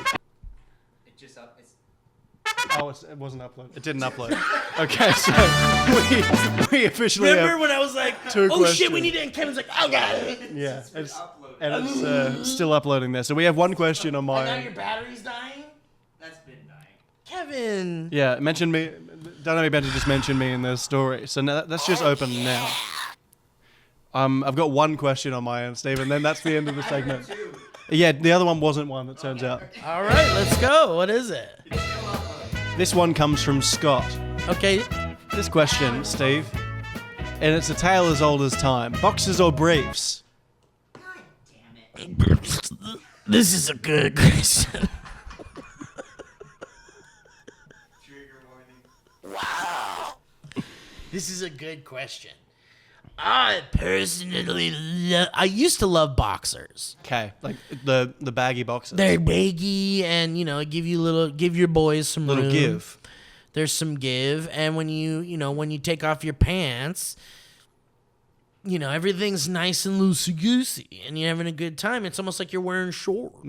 Speaker 7: It just up. It's
Speaker 2: Oh, it wasn't uploaded. It didn't upload. Okay, so we officially
Speaker 4: Remember
Speaker 2: have...
Speaker 4: when I was like,
Speaker 2: two
Speaker 4: oh shit, we
Speaker 2: questions.
Speaker 4: need it, and Kevin's like, oh god.
Speaker 2: Yeah, it's still uploading there. So we have one question on
Speaker 4: And
Speaker 2: my...
Speaker 4: now your battery's dying?
Speaker 7: that's been dying.
Speaker 4: Kevin.
Speaker 2: Yeah, mention me. Dynamic Banter just mentioned me in their story. So now, that's just open now. I've got one question on my end, Steve, and then that's the end of the segment. Yeah, the other one wasn't one, it turns out.
Speaker 4: All right, let's go. What is it?
Speaker 2: This one comes from Scott.
Speaker 4: Okay.
Speaker 2: This question, Steve, and it's a tale as old as time. Boxers or briefs?
Speaker 4: This is a good question. Wow. This is a good question. I personally I used to love boxers.
Speaker 2: Okay, like the baggy boxers.
Speaker 4: They're baggy and give your boys some
Speaker 2: Little
Speaker 4: room.
Speaker 2: give.
Speaker 4: There's some give, and when you take off your pants, everything's nice and loosey goosey, and you're having a good time. It's almost like you're wearing shorts.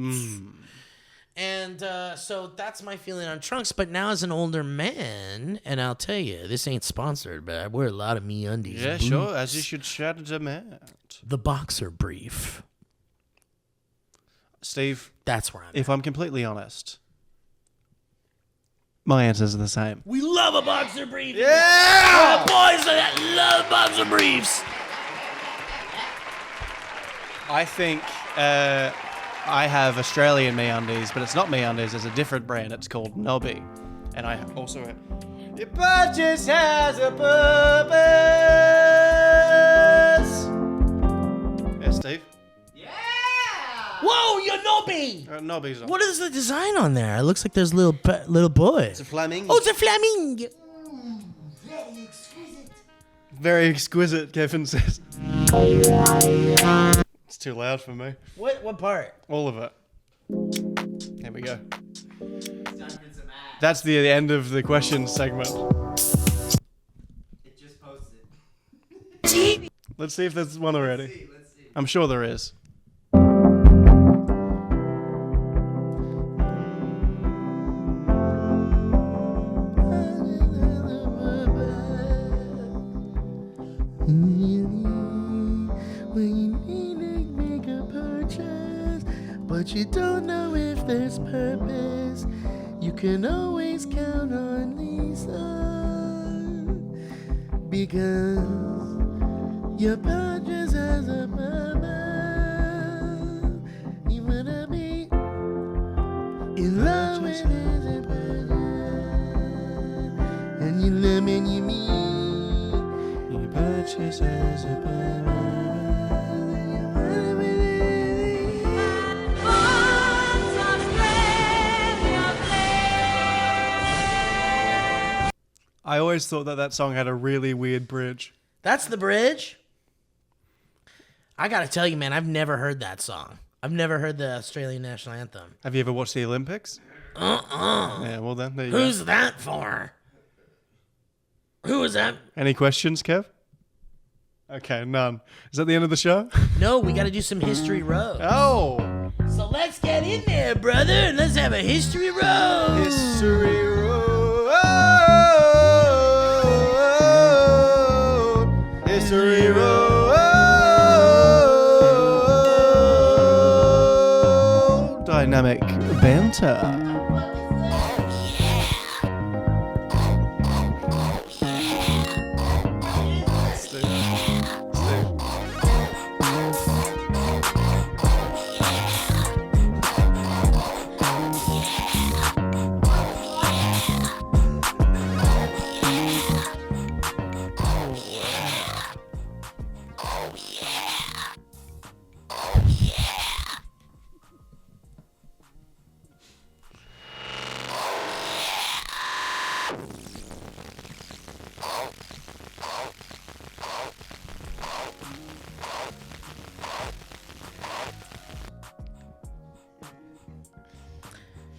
Speaker 4: And so that's my feeling on trunks. But now as an older man, and I'll tell you, this ain't sponsored, but I wear a lot of MeUndies.
Speaker 2: Yeah,
Speaker 4: and
Speaker 2: sure,
Speaker 4: boots.
Speaker 2: as you should shout it out.
Speaker 4: The boxer brief.
Speaker 2: Steve,
Speaker 4: That's where I'm
Speaker 2: if I'm completely honest, my answers are the same.
Speaker 4: We love a boxer brief. Yeah! Boys that love boxer briefs.
Speaker 2: I think I have Australian MeUndies, but it's not MeUndies. It's a different brand. It's called Nobby. And I also have... Your purchase has a purpose. Yeah, Steve?
Speaker 4: Whoa, you're Nobby.
Speaker 2: Nobby's on.
Speaker 4: What is the design on there? It looks like there's little boys.
Speaker 2: It's a flaming.
Speaker 4: Oh, it's a flamingo.
Speaker 2: Very exquisite, Kevin says. It's too loud for me.
Speaker 4: What part?
Speaker 2: All of it. There we go. That's the end of the questions segment.
Speaker 7: It just posted.
Speaker 2: Let's see if there's one already. I'm sure there is.
Speaker 4: But you don't know if there's purpose. You can always count on Leesa, because your purchase has a purpose. You wanna be in love with his purpose, and you love and you mean your purchase has a purpose.
Speaker 2: I always thought that song had a really weird bridge.
Speaker 4: That's the bridge. I gotta tell you, man, I've never heard that song. I've never heard the Australian national anthem.
Speaker 2: Have you ever watched the Olympics? Yeah, well then, there you
Speaker 4: Who's that for? Who is that?
Speaker 2: go. Any questions, Kev? Okay, none. Is that the end of the show?
Speaker 4: No, we gotta do some history road.
Speaker 2: Oh!
Speaker 4: So let's get in there, brother, and let's have a history road.
Speaker 2: History Road. History Road. Dynamic Banter.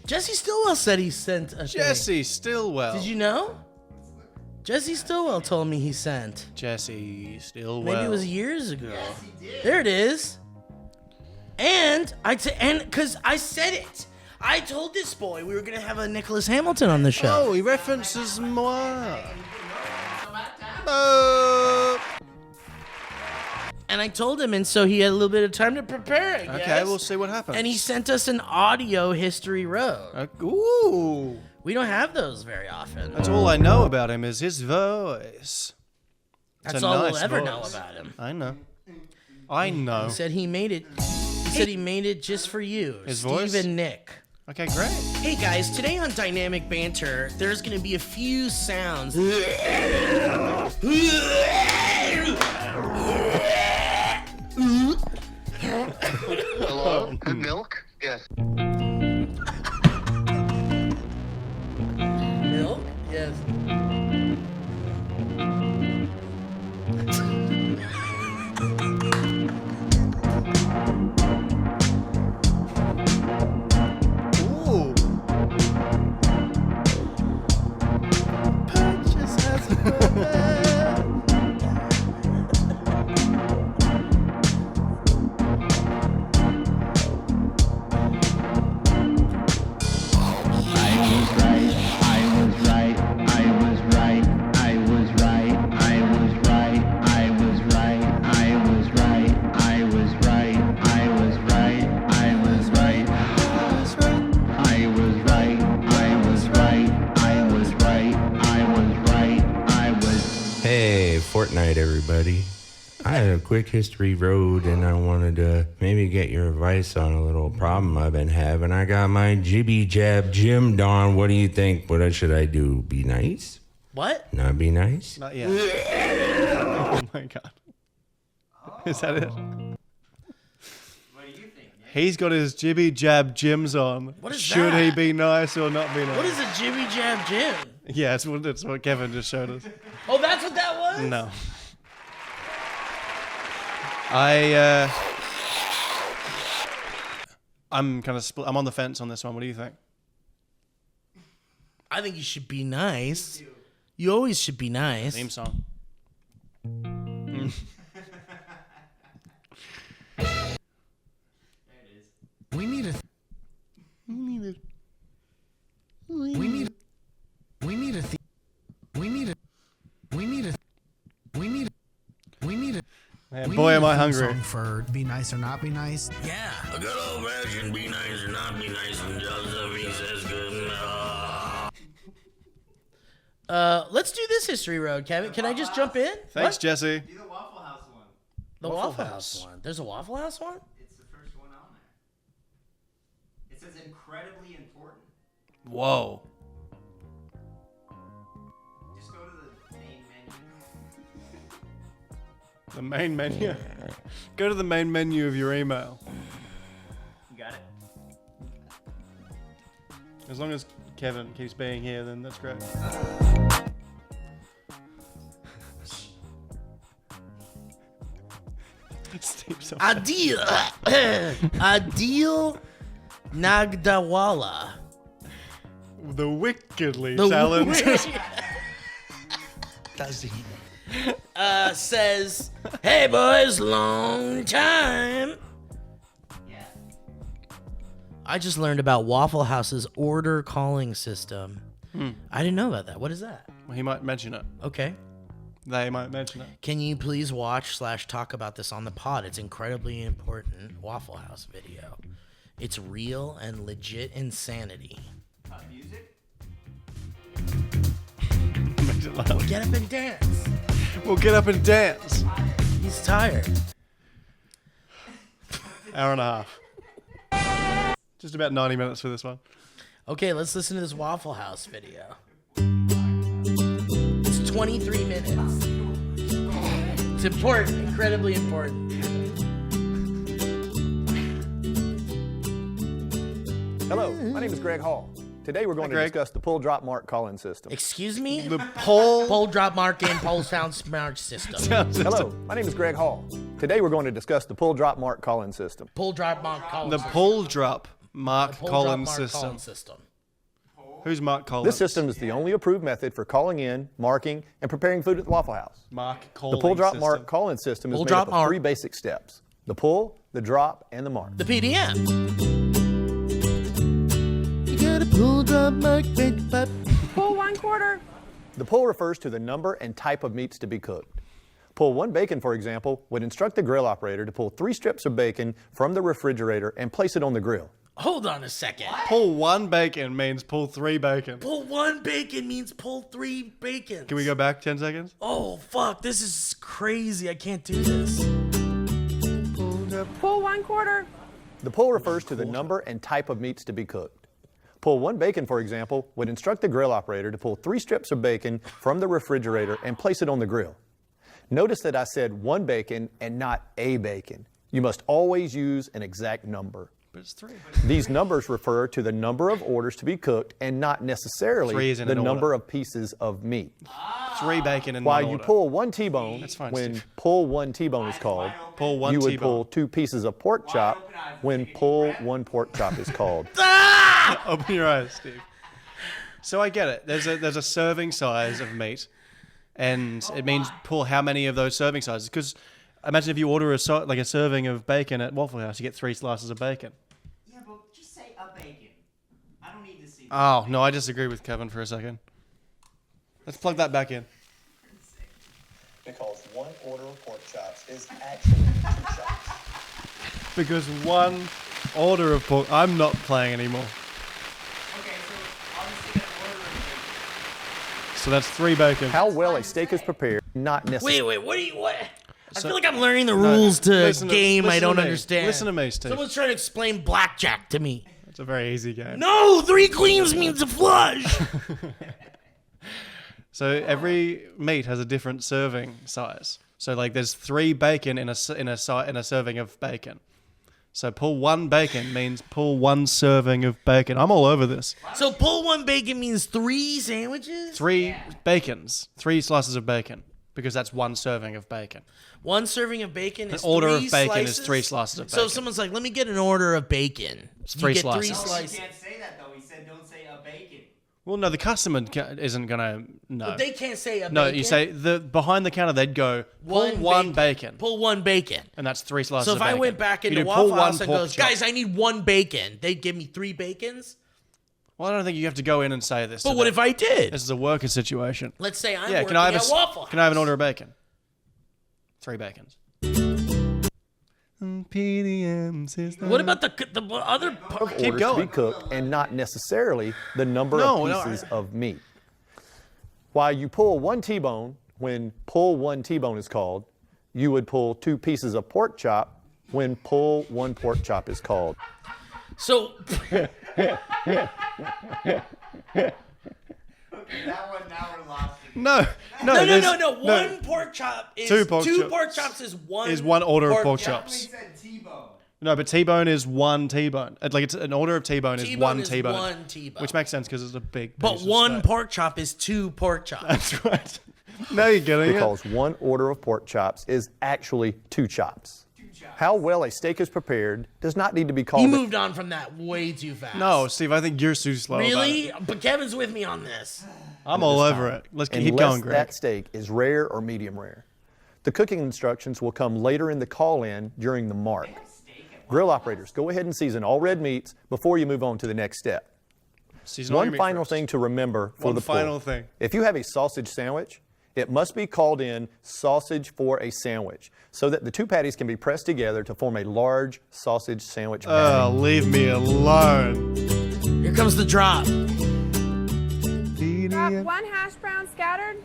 Speaker 4: Jesse Stillwell said he sent a thing.
Speaker 2: Jesse Stillwell.
Speaker 4: Did you know? Jesse Stillwell told me he sent.
Speaker 2: Jesse Stillwell.
Speaker 4: Maybe it was years ago. Yes, he did. There it is. And because I said it. I told this boy we were gonna have a Nicholas Hamilton on the show.
Speaker 2: Oh, he references moi. No.
Speaker 4: And I told him, and so he had a little bit of time to prepare it.
Speaker 2: Okay, we'll see what happens.
Speaker 4: And he sent us an audio history road.
Speaker 2: Ooh.
Speaker 4: We don't have those very often.
Speaker 2: That's all I know about him is his voice.
Speaker 4: That's all we'll ever know about him.
Speaker 2: I know. I know.
Speaker 4: He said he made it. He said he made it just for you,
Speaker 2: His
Speaker 4: Steve
Speaker 2: voice?
Speaker 4: and Nick.
Speaker 2: Okay, great.
Speaker 4: Hey guys, today on Dynamic Banter, there's gonna be a few sounds.
Speaker 6: Hello? Good milk? Yes.
Speaker 4: Milk? Yes.
Speaker 2: Ooh. Purchase has
Speaker 5: Hey, Fortnite, everybody. I had a quick history road, and I wanted to maybe get your advice on a little problem I've been having. I got my jibby jab gym on. What do you think? What should I do? Be nice?
Speaker 4: What?
Speaker 5: Not be nice?
Speaker 2: Not yet. Oh my god. Is that it?
Speaker 7: What do you think, Nick?
Speaker 2: He's got his jibby jab gyms on.
Speaker 4: What is
Speaker 2: Should
Speaker 4: that?
Speaker 2: he be nice or not be nice?
Speaker 4: What is a jibby jab gym?
Speaker 2: Yeah, it's what Kevin just showed us.
Speaker 4: Oh, that's what that was?
Speaker 2: No. I'm kind of split. I'm on the fence on this one. What do you think?
Speaker 4: I think you should be nice. You always should be nice.
Speaker 2: Theme song.
Speaker 9: We need a. We need a. We need a. We need a. We need a. We need a. We need a. We need a.
Speaker 2: Man, boy, am I hungry.
Speaker 9: Song for be nice or not be nice.
Speaker 4: Yeah.
Speaker 7: A good old version, be nice or not be nice, and Joseph, he says good enough.
Speaker 4: Let's do this history road, Kevin. Can I just jump in?
Speaker 2: Thanks,
Speaker 4: What?
Speaker 2: Jesse.
Speaker 7: Do the Waffle House one.
Speaker 4: The
Speaker 2: Waffle
Speaker 4: Waffle
Speaker 2: House.
Speaker 4: House one. There's a Waffle House one?
Speaker 7: It's the first one on there. It says incredibly important.
Speaker 2: Whoa.
Speaker 7: Just go to the main menu.
Speaker 2: The main menu. Go to the main menu of your email.
Speaker 7: You got it?
Speaker 2: As long as Kevin keeps being here, then that's great. Steve's so
Speaker 4: Adil. Adil Nagdawala.
Speaker 2: the wickedly
Speaker 4: The
Speaker 2: talented.
Speaker 4: Does he? Says, hey boys, long time.
Speaker 7: Yeah.
Speaker 4: I just learned about Waffle House's order calling system. I didn't know about that. What is that?
Speaker 2: Well, he might mention it.
Speaker 4: Okay.
Speaker 2: They might mention it.
Speaker 4: Can you please watch/talk about this on the pod? It's incredibly important Waffle House video. It's real and legit insanity.
Speaker 7: Music?
Speaker 2: Makes it loud.
Speaker 4: Get up and dance.
Speaker 2: We'll get up and dance.
Speaker 4: He's tired.
Speaker 2: Hour and a half. Just about 90 minutes for this one.
Speaker 4: Okay, let's listen to this Waffle House video. It's 23 minutes. It's important, incredibly important.
Speaker 10: Hello, my name is Greg Hall. Today we're going to
Speaker 2: Greg.
Speaker 10: discuss the pull drop mark call-in system.
Speaker 4: Excuse me?
Speaker 2: The poll.
Speaker 4: Pole drop mark in, pole sound smart system.
Speaker 10: Hello, my name is Greg Hall. Today we're going to discuss the pull drop mark call-in system.
Speaker 4: Pull drop mark call.
Speaker 2: The pull drop Mark
Speaker 4: Pull
Speaker 2: Collins
Speaker 4: drop Mark
Speaker 2: system.
Speaker 4: Collins system.
Speaker 2: Who's Mark Collins?
Speaker 10: This system is the only approved method for calling in, marking, and preparing food at the Waffle House.
Speaker 2: Mark Collins.
Speaker 10: The pull, drop,
Speaker 2: system.
Speaker 10: mark, call-in system is
Speaker 4: Pull,
Speaker 10: made
Speaker 4: drop,
Speaker 10: up of
Speaker 4: mark.
Speaker 10: 3 basic steps: the pull, the drop, and the mark.
Speaker 4: The PDM.
Speaker 2: You gotta pull, drop, mark,
Speaker 11: Pull 1/4.
Speaker 10: The pull refers to the number and type of meats to be cooked. Pull 1 bacon, for example, would instruct the grill operator to pull 3 strips of bacon from the refrigerator and place it on the grill.
Speaker 4: Hold on a second.
Speaker 2: Pull 1 bacon means pull 3 bacon.
Speaker 4: Pull 1 bacon means pull 3 bacon.
Speaker 2: Can we go back 10 seconds?
Speaker 4: Oh, fuck. This is crazy. I can't do this.
Speaker 11: Pull 1/4.
Speaker 10: The pull refers to the number and type of meats to be cooked. Pull 1 bacon, for example, would instruct the grill operator to pull 3 strips of bacon from the refrigerator and place it on the grill. Notice that I said 1 bacon and not a bacon. You must always use an exact number.
Speaker 2: But it's 3.
Speaker 10: These numbers refer to the number of orders to be cooked and not necessarily
Speaker 2: 3 is in
Speaker 10: the
Speaker 2: an
Speaker 10: number
Speaker 2: order.
Speaker 10: of pieces of meat.
Speaker 2: 3 bacon in
Speaker 10: While
Speaker 2: one
Speaker 10: you
Speaker 2: order.
Speaker 10: pull 1 T-bone,
Speaker 2: That's fine,
Speaker 10: when
Speaker 2: Steve.
Speaker 10: pull 1 T-bone is called,
Speaker 2: Pull 1
Speaker 10: you would
Speaker 2: T-bone.
Speaker 10: pull 2 pieces of pork chop when pull 1 pork chop is called.
Speaker 2: Open your eyes, Steve. So I get it. There's a serving size of meat, and it means pull how many of those serving sizes. Because imagine if you order a serving of bacon at Waffle House, you get 3 slices of bacon.
Speaker 3: Yeah, but just say a bacon. I don't need to see.
Speaker 2: Oh no, I disagree with Kevin for a second. Let's plug that back in.
Speaker 10: Because 1 order of pork chops is actually 2 chops.
Speaker 2: Because 1 order of pork. I'm not playing anymore.
Speaker 3: Okay, so obviously an order of bacon.
Speaker 2: So that's 3 bacon.
Speaker 10: How well a steak is prepared, not necessarily.
Speaker 4: Wait, what do you, what? I
Speaker 2: So-
Speaker 4: feel like I'm learning the rules to
Speaker 2: listen
Speaker 4: a game I
Speaker 2: listen
Speaker 4: don't
Speaker 2: to me.
Speaker 4: understand.
Speaker 2: Listen to me, Steve.
Speaker 4: Someone's trying to explain blackjack to me.
Speaker 2: It's a very easy game.
Speaker 4: No, 3 queens means a flush.
Speaker 2: So every meat has a different serving size. So like there's 3 bacon in a serving of bacon. So pull 1 bacon means pull 1 serving of bacon. I'm all over this.
Speaker 4: So pull 1 bacon means 3 sandwiches?
Speaker 2: 3 bacons, 3 slices of bacon, because that's 1 serving of bacon.
Speaker 4: 1 serving of bacon is
Speaker 2: An order
Speaker 4: 3
Speaker 2: of bacon
Speaker 4: slices?
Speaker 2: is 3 slices of
Speaker 4: So
Speaker 2: bacon.
Speaker 4: if someone's like, let me get an order of bacon.
Speaker 2: It's
Speaker 4: You
Speaker 2: 3
Speaker 4: get
Speaker 2: slices.
Speaker 4: 3
Speaker 2: No,
Speaker 3: You
Speaker 4: slices.
Speaker 3: can't say that though. He said don't say a bacon.
Speaker 2: Well, no, the customer isn't gonna know.
Speaker 4: But they can't say a
Speaker 2: No,
Speaker 4: bacon.
Speaker 2: you say behind the counter they'd go pull 1 bacon,
Speaker 4: Pull 1 bacon.
Speaker 2: and that's 3 slices.
Speaker 4: So
Speaker 2: of
Speaker 4: if I
Speaker 2: bacon.
Speaker 4: went back
Speaker 2: You
Speaker 4: into
Speaker 2: do pull
Speaker 4: Waffle
Speaker 2: 1
Speaker 4: House and
Speaker 2: pork
Speaker 4: goes,
Speaker 2: chop.
Speaker 4: guys, I need 1 bacon, they'd give me 3 bacons?
Speaker 2: Well, I don't think you have to go in and say this.
Speaker 4: But
Speaker 2: to
Speaker 4: what
Speaker 2: them.
Speaker 4: if I did?
Speaker 2: This is a worker situation.
Speaker 4: Let's say I'm
Speaker 2: Yeah,
Speaker 4: working
Speaker 2: can I have
Speaker 4: at Waffle House.
Speaker 2: Can I have an order of bacon? 3 bacons.
Speaker 4: What about the other part?
Speaker 10: Orders to be
Speaker 2: going.
Speaker 10: cooked and not necessarily the number
Speaker 2: No,
Speaker 10: of
Speaker 2: no,
Speaker 10: pieces of meat. While you pull 1 T-bone, when pull 1 T-bone is called, you would pull 2 pieces of pork chop when pull 1 pork chop is called.
Speaker 4: So
Speaker 3: That one now we're lost.
Speaker 2: No.
Speaker 4: no. 1 pork chop is
Speaker 2: 2 pork
Speaker 4: 2
Speaker 2: chops.
Speaker 4: pork chops is 1
Speaker 2: Is 1 order of pork
Speaker 4: chop.
Speaker 2: chops.
Speaker 3: He said T-bone.
Speaker 2: No, but T-bone is 1 T-bone. Like it's an order of T-bone is
Speaker 4: T-bone
Speaker 2: 1
Speaker 4: is
Speaker 2: T-bone.
Speaker 4: 1 T-bone.
Speaker 2: Which makes sense because it's a big.
Speaker 4: But
Speaker 2: piece of
Speaker 4: 1
Speaker 2: steak.
Speaker 4: pork chop is 2 pork chops.
Speaker 2: That's right. Now you're getting it.
Speaker 10: Because 1 order of pork chops is actually 2 chops. How well a steak is prepared does not need to be called.
Speaker 4: He moved on from that way too fast.
Speaker 2: No, Steve, I think you're too slow.
Speaker 4: Really?
Speaker 2: About it.
Speaker 4: But Kevin's with me on this.
Speaker 2: I'm all over it. Let's keep
Speaker 10: unless
Speaker 2: going, Greg.
Speaker 10: that steak is rare or medium rare. The cooking instructions will come later in the call-in during the mark. Grill operators, go ahead and season all red meats before you move on to the next step.
Speaker 2: Season all your
Speaker 10: One
Speaker 2: meat
Speaker 10: final
Speaker 2: first.
Speaker 10: thing to remember for
Speaker 2: One
Speaker 10: the pull.
Speaker 2: final thing.
Speaker 10: If you have a sausage sandwich, it must be called in sausage for a sandwich so that the 2 patties can be pressed together to form a large sausage sandwich patty.
Speaker 2: Oh, leave me alone.
Speaker 4: Here comes the drop.
Speaker 11: Drop 1 hash brown scattered.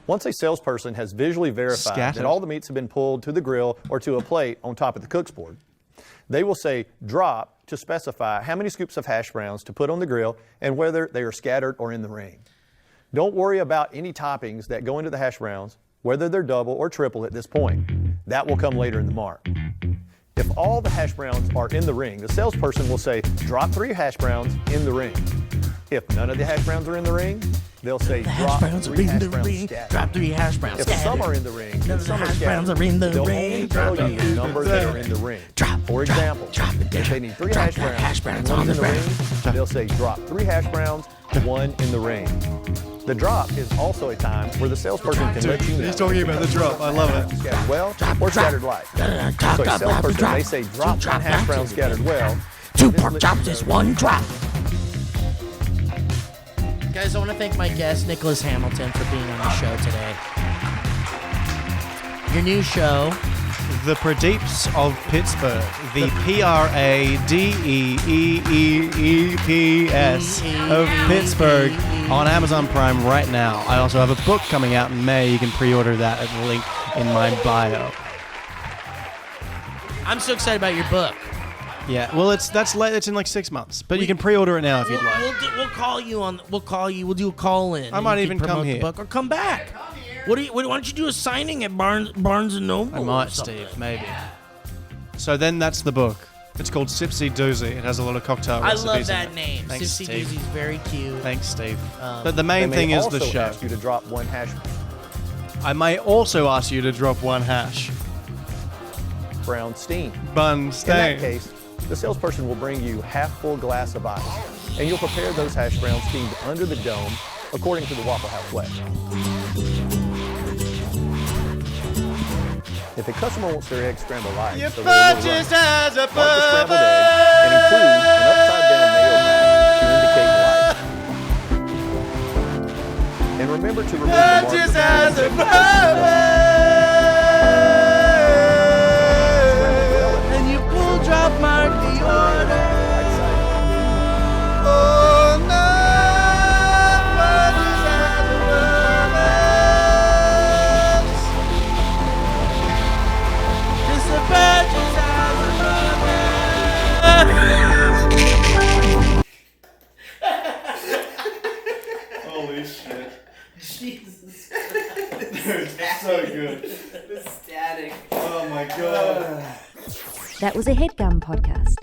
Speaker 10: Once a salesperson has visually verified
Speaker 2: Scattered.
Speaker 10: that all the meats have been pulled to the grill or to a plate on top of the cook's board, they will say drop to specify how many scoops of hash browns to put on the grill and whether they are scattered or in the ring. Don't worry about any toppings that go into the hash browns, whether they're double or triple at this point. That will come later in the mark. If all the hash browns are in the ring, the salesperson will say drop 3 hash browns in the ring. If none of the hash browns are in the ring, they'll say
Speaker 4: The hash
Speaker 10: drop
Speaker 4: browns are
Speaker 10: 3
Speaker 4: in
Speaker 10: hash
Speaker 4: the
Speaker 10: browns
Speaker 4: ring.
Speaker 10: scattered.
Speaker 4: Drop 3 hash browns.
Speaker 10: If some are in the ring and some are
Speaker 4: hash browns
Speaker 10: scattered,
Speaker 4: are in the
Speaker 10: they'll
Speaker 4: ring.
Speaker 10: only tell you the number that are in the ring. For example, if they need 3 hash browns, and 1 in the ring, they'll say drop 3 hash browns, 1 in the ring. The drop is also a time where the salesperson can let you know.
Speaker 2: He's talking about the drop. I love it.
Speaker 10: Scattered well or scattered light. So a salesperson may say drop 1 hash brown scattered well.
Speaker 4: 2 pork chops is 1 drop. Guys, I want to thank my guest, Nicholas Hamilton, for being on the show today. Your new show,
Speaker 2: The Pradeeps of Pittsburgh. The Pradeeps of Pittsburgh on Amazon Prime right now. I also have a book coming out in May. You can pre-order that at the link in my bio.
Speaker 4: I'm so excited about your book.
Speaker 2: Yeah, well, it's in like 6 months, but you can pre-order it now if you'd like.
Speaker 4: We'll call you on. We'll call you. We'll do a call in.
Speaker 2: I might
Speaker 4: and you
Speaker 2: even
Speaker 4: can
Speaker 2: come
Speaker 4: promote
Speaker 2: here.
Speaker 4: the book or come back. Why don't you do a signing at Barnes and Noble?
Speaker 2: I
Speaker 4: or
Speaker 2: might,
Speaker 4: something?
Speaker 2: Steve, maybe. So then that's the book. It's called Sipsy Doozy. It has a lot of cocktail
Speaker 4: I
Speaker 2: recipes
Speaker 4: love
Speaker 2: in
Speaker 4: that
Speaker 2: it.
Speaker 4: name.
Speaker 2: Thanks,
Speaker 4: Sipsy
Speaker 2: Steve.
Speaker 4: Doozy's very cute.
Speaker 2: Thanks, Steve. But the main
Speaker 10: They
Speaker 2: thing
Speaker 10: may
Speaker 2: is the
Speaker 10: also
Speaker 2: show.
Speaker 10: ask you to drop 1 hash
Speaker 2: I may also ask you to drop 1 hash.
Speaker 10: brown steam.
Speaker 2: Bun
Speaker 10: In that
Speaker 2: stain.
Speaker 10: case, the salesperson will bring you half-full glass of ice, and you'll prepare those hash browns steamed under the dome according to the Waffle House way. If a customer wants their eggs scrambled light,
Speaker 2: You
Speaker 10: so they're a little
Speaker 2: purchase
Speaker 10: runny,
Speaker 2: as a
Speaker 10: mark the scrambled egg and include an upside-down mayo patch to indicate light. And remember to remove the mark
Speaker 2: Purchase
Speaker 10: before
Speaker 2: as a
Speaker 4: And you pull drop mark the order.
Speaker 2: Oh, no. Purchase as a
Speaker 4: It's a purchase
Speaker 2: Holy shit.
Speaker 3: Jesus.
Speaker 2: Dude, that's so good.
Speaker 3: The static.
Speaker 2: Oh my god.
Speaker 12: That was a headgum podcast.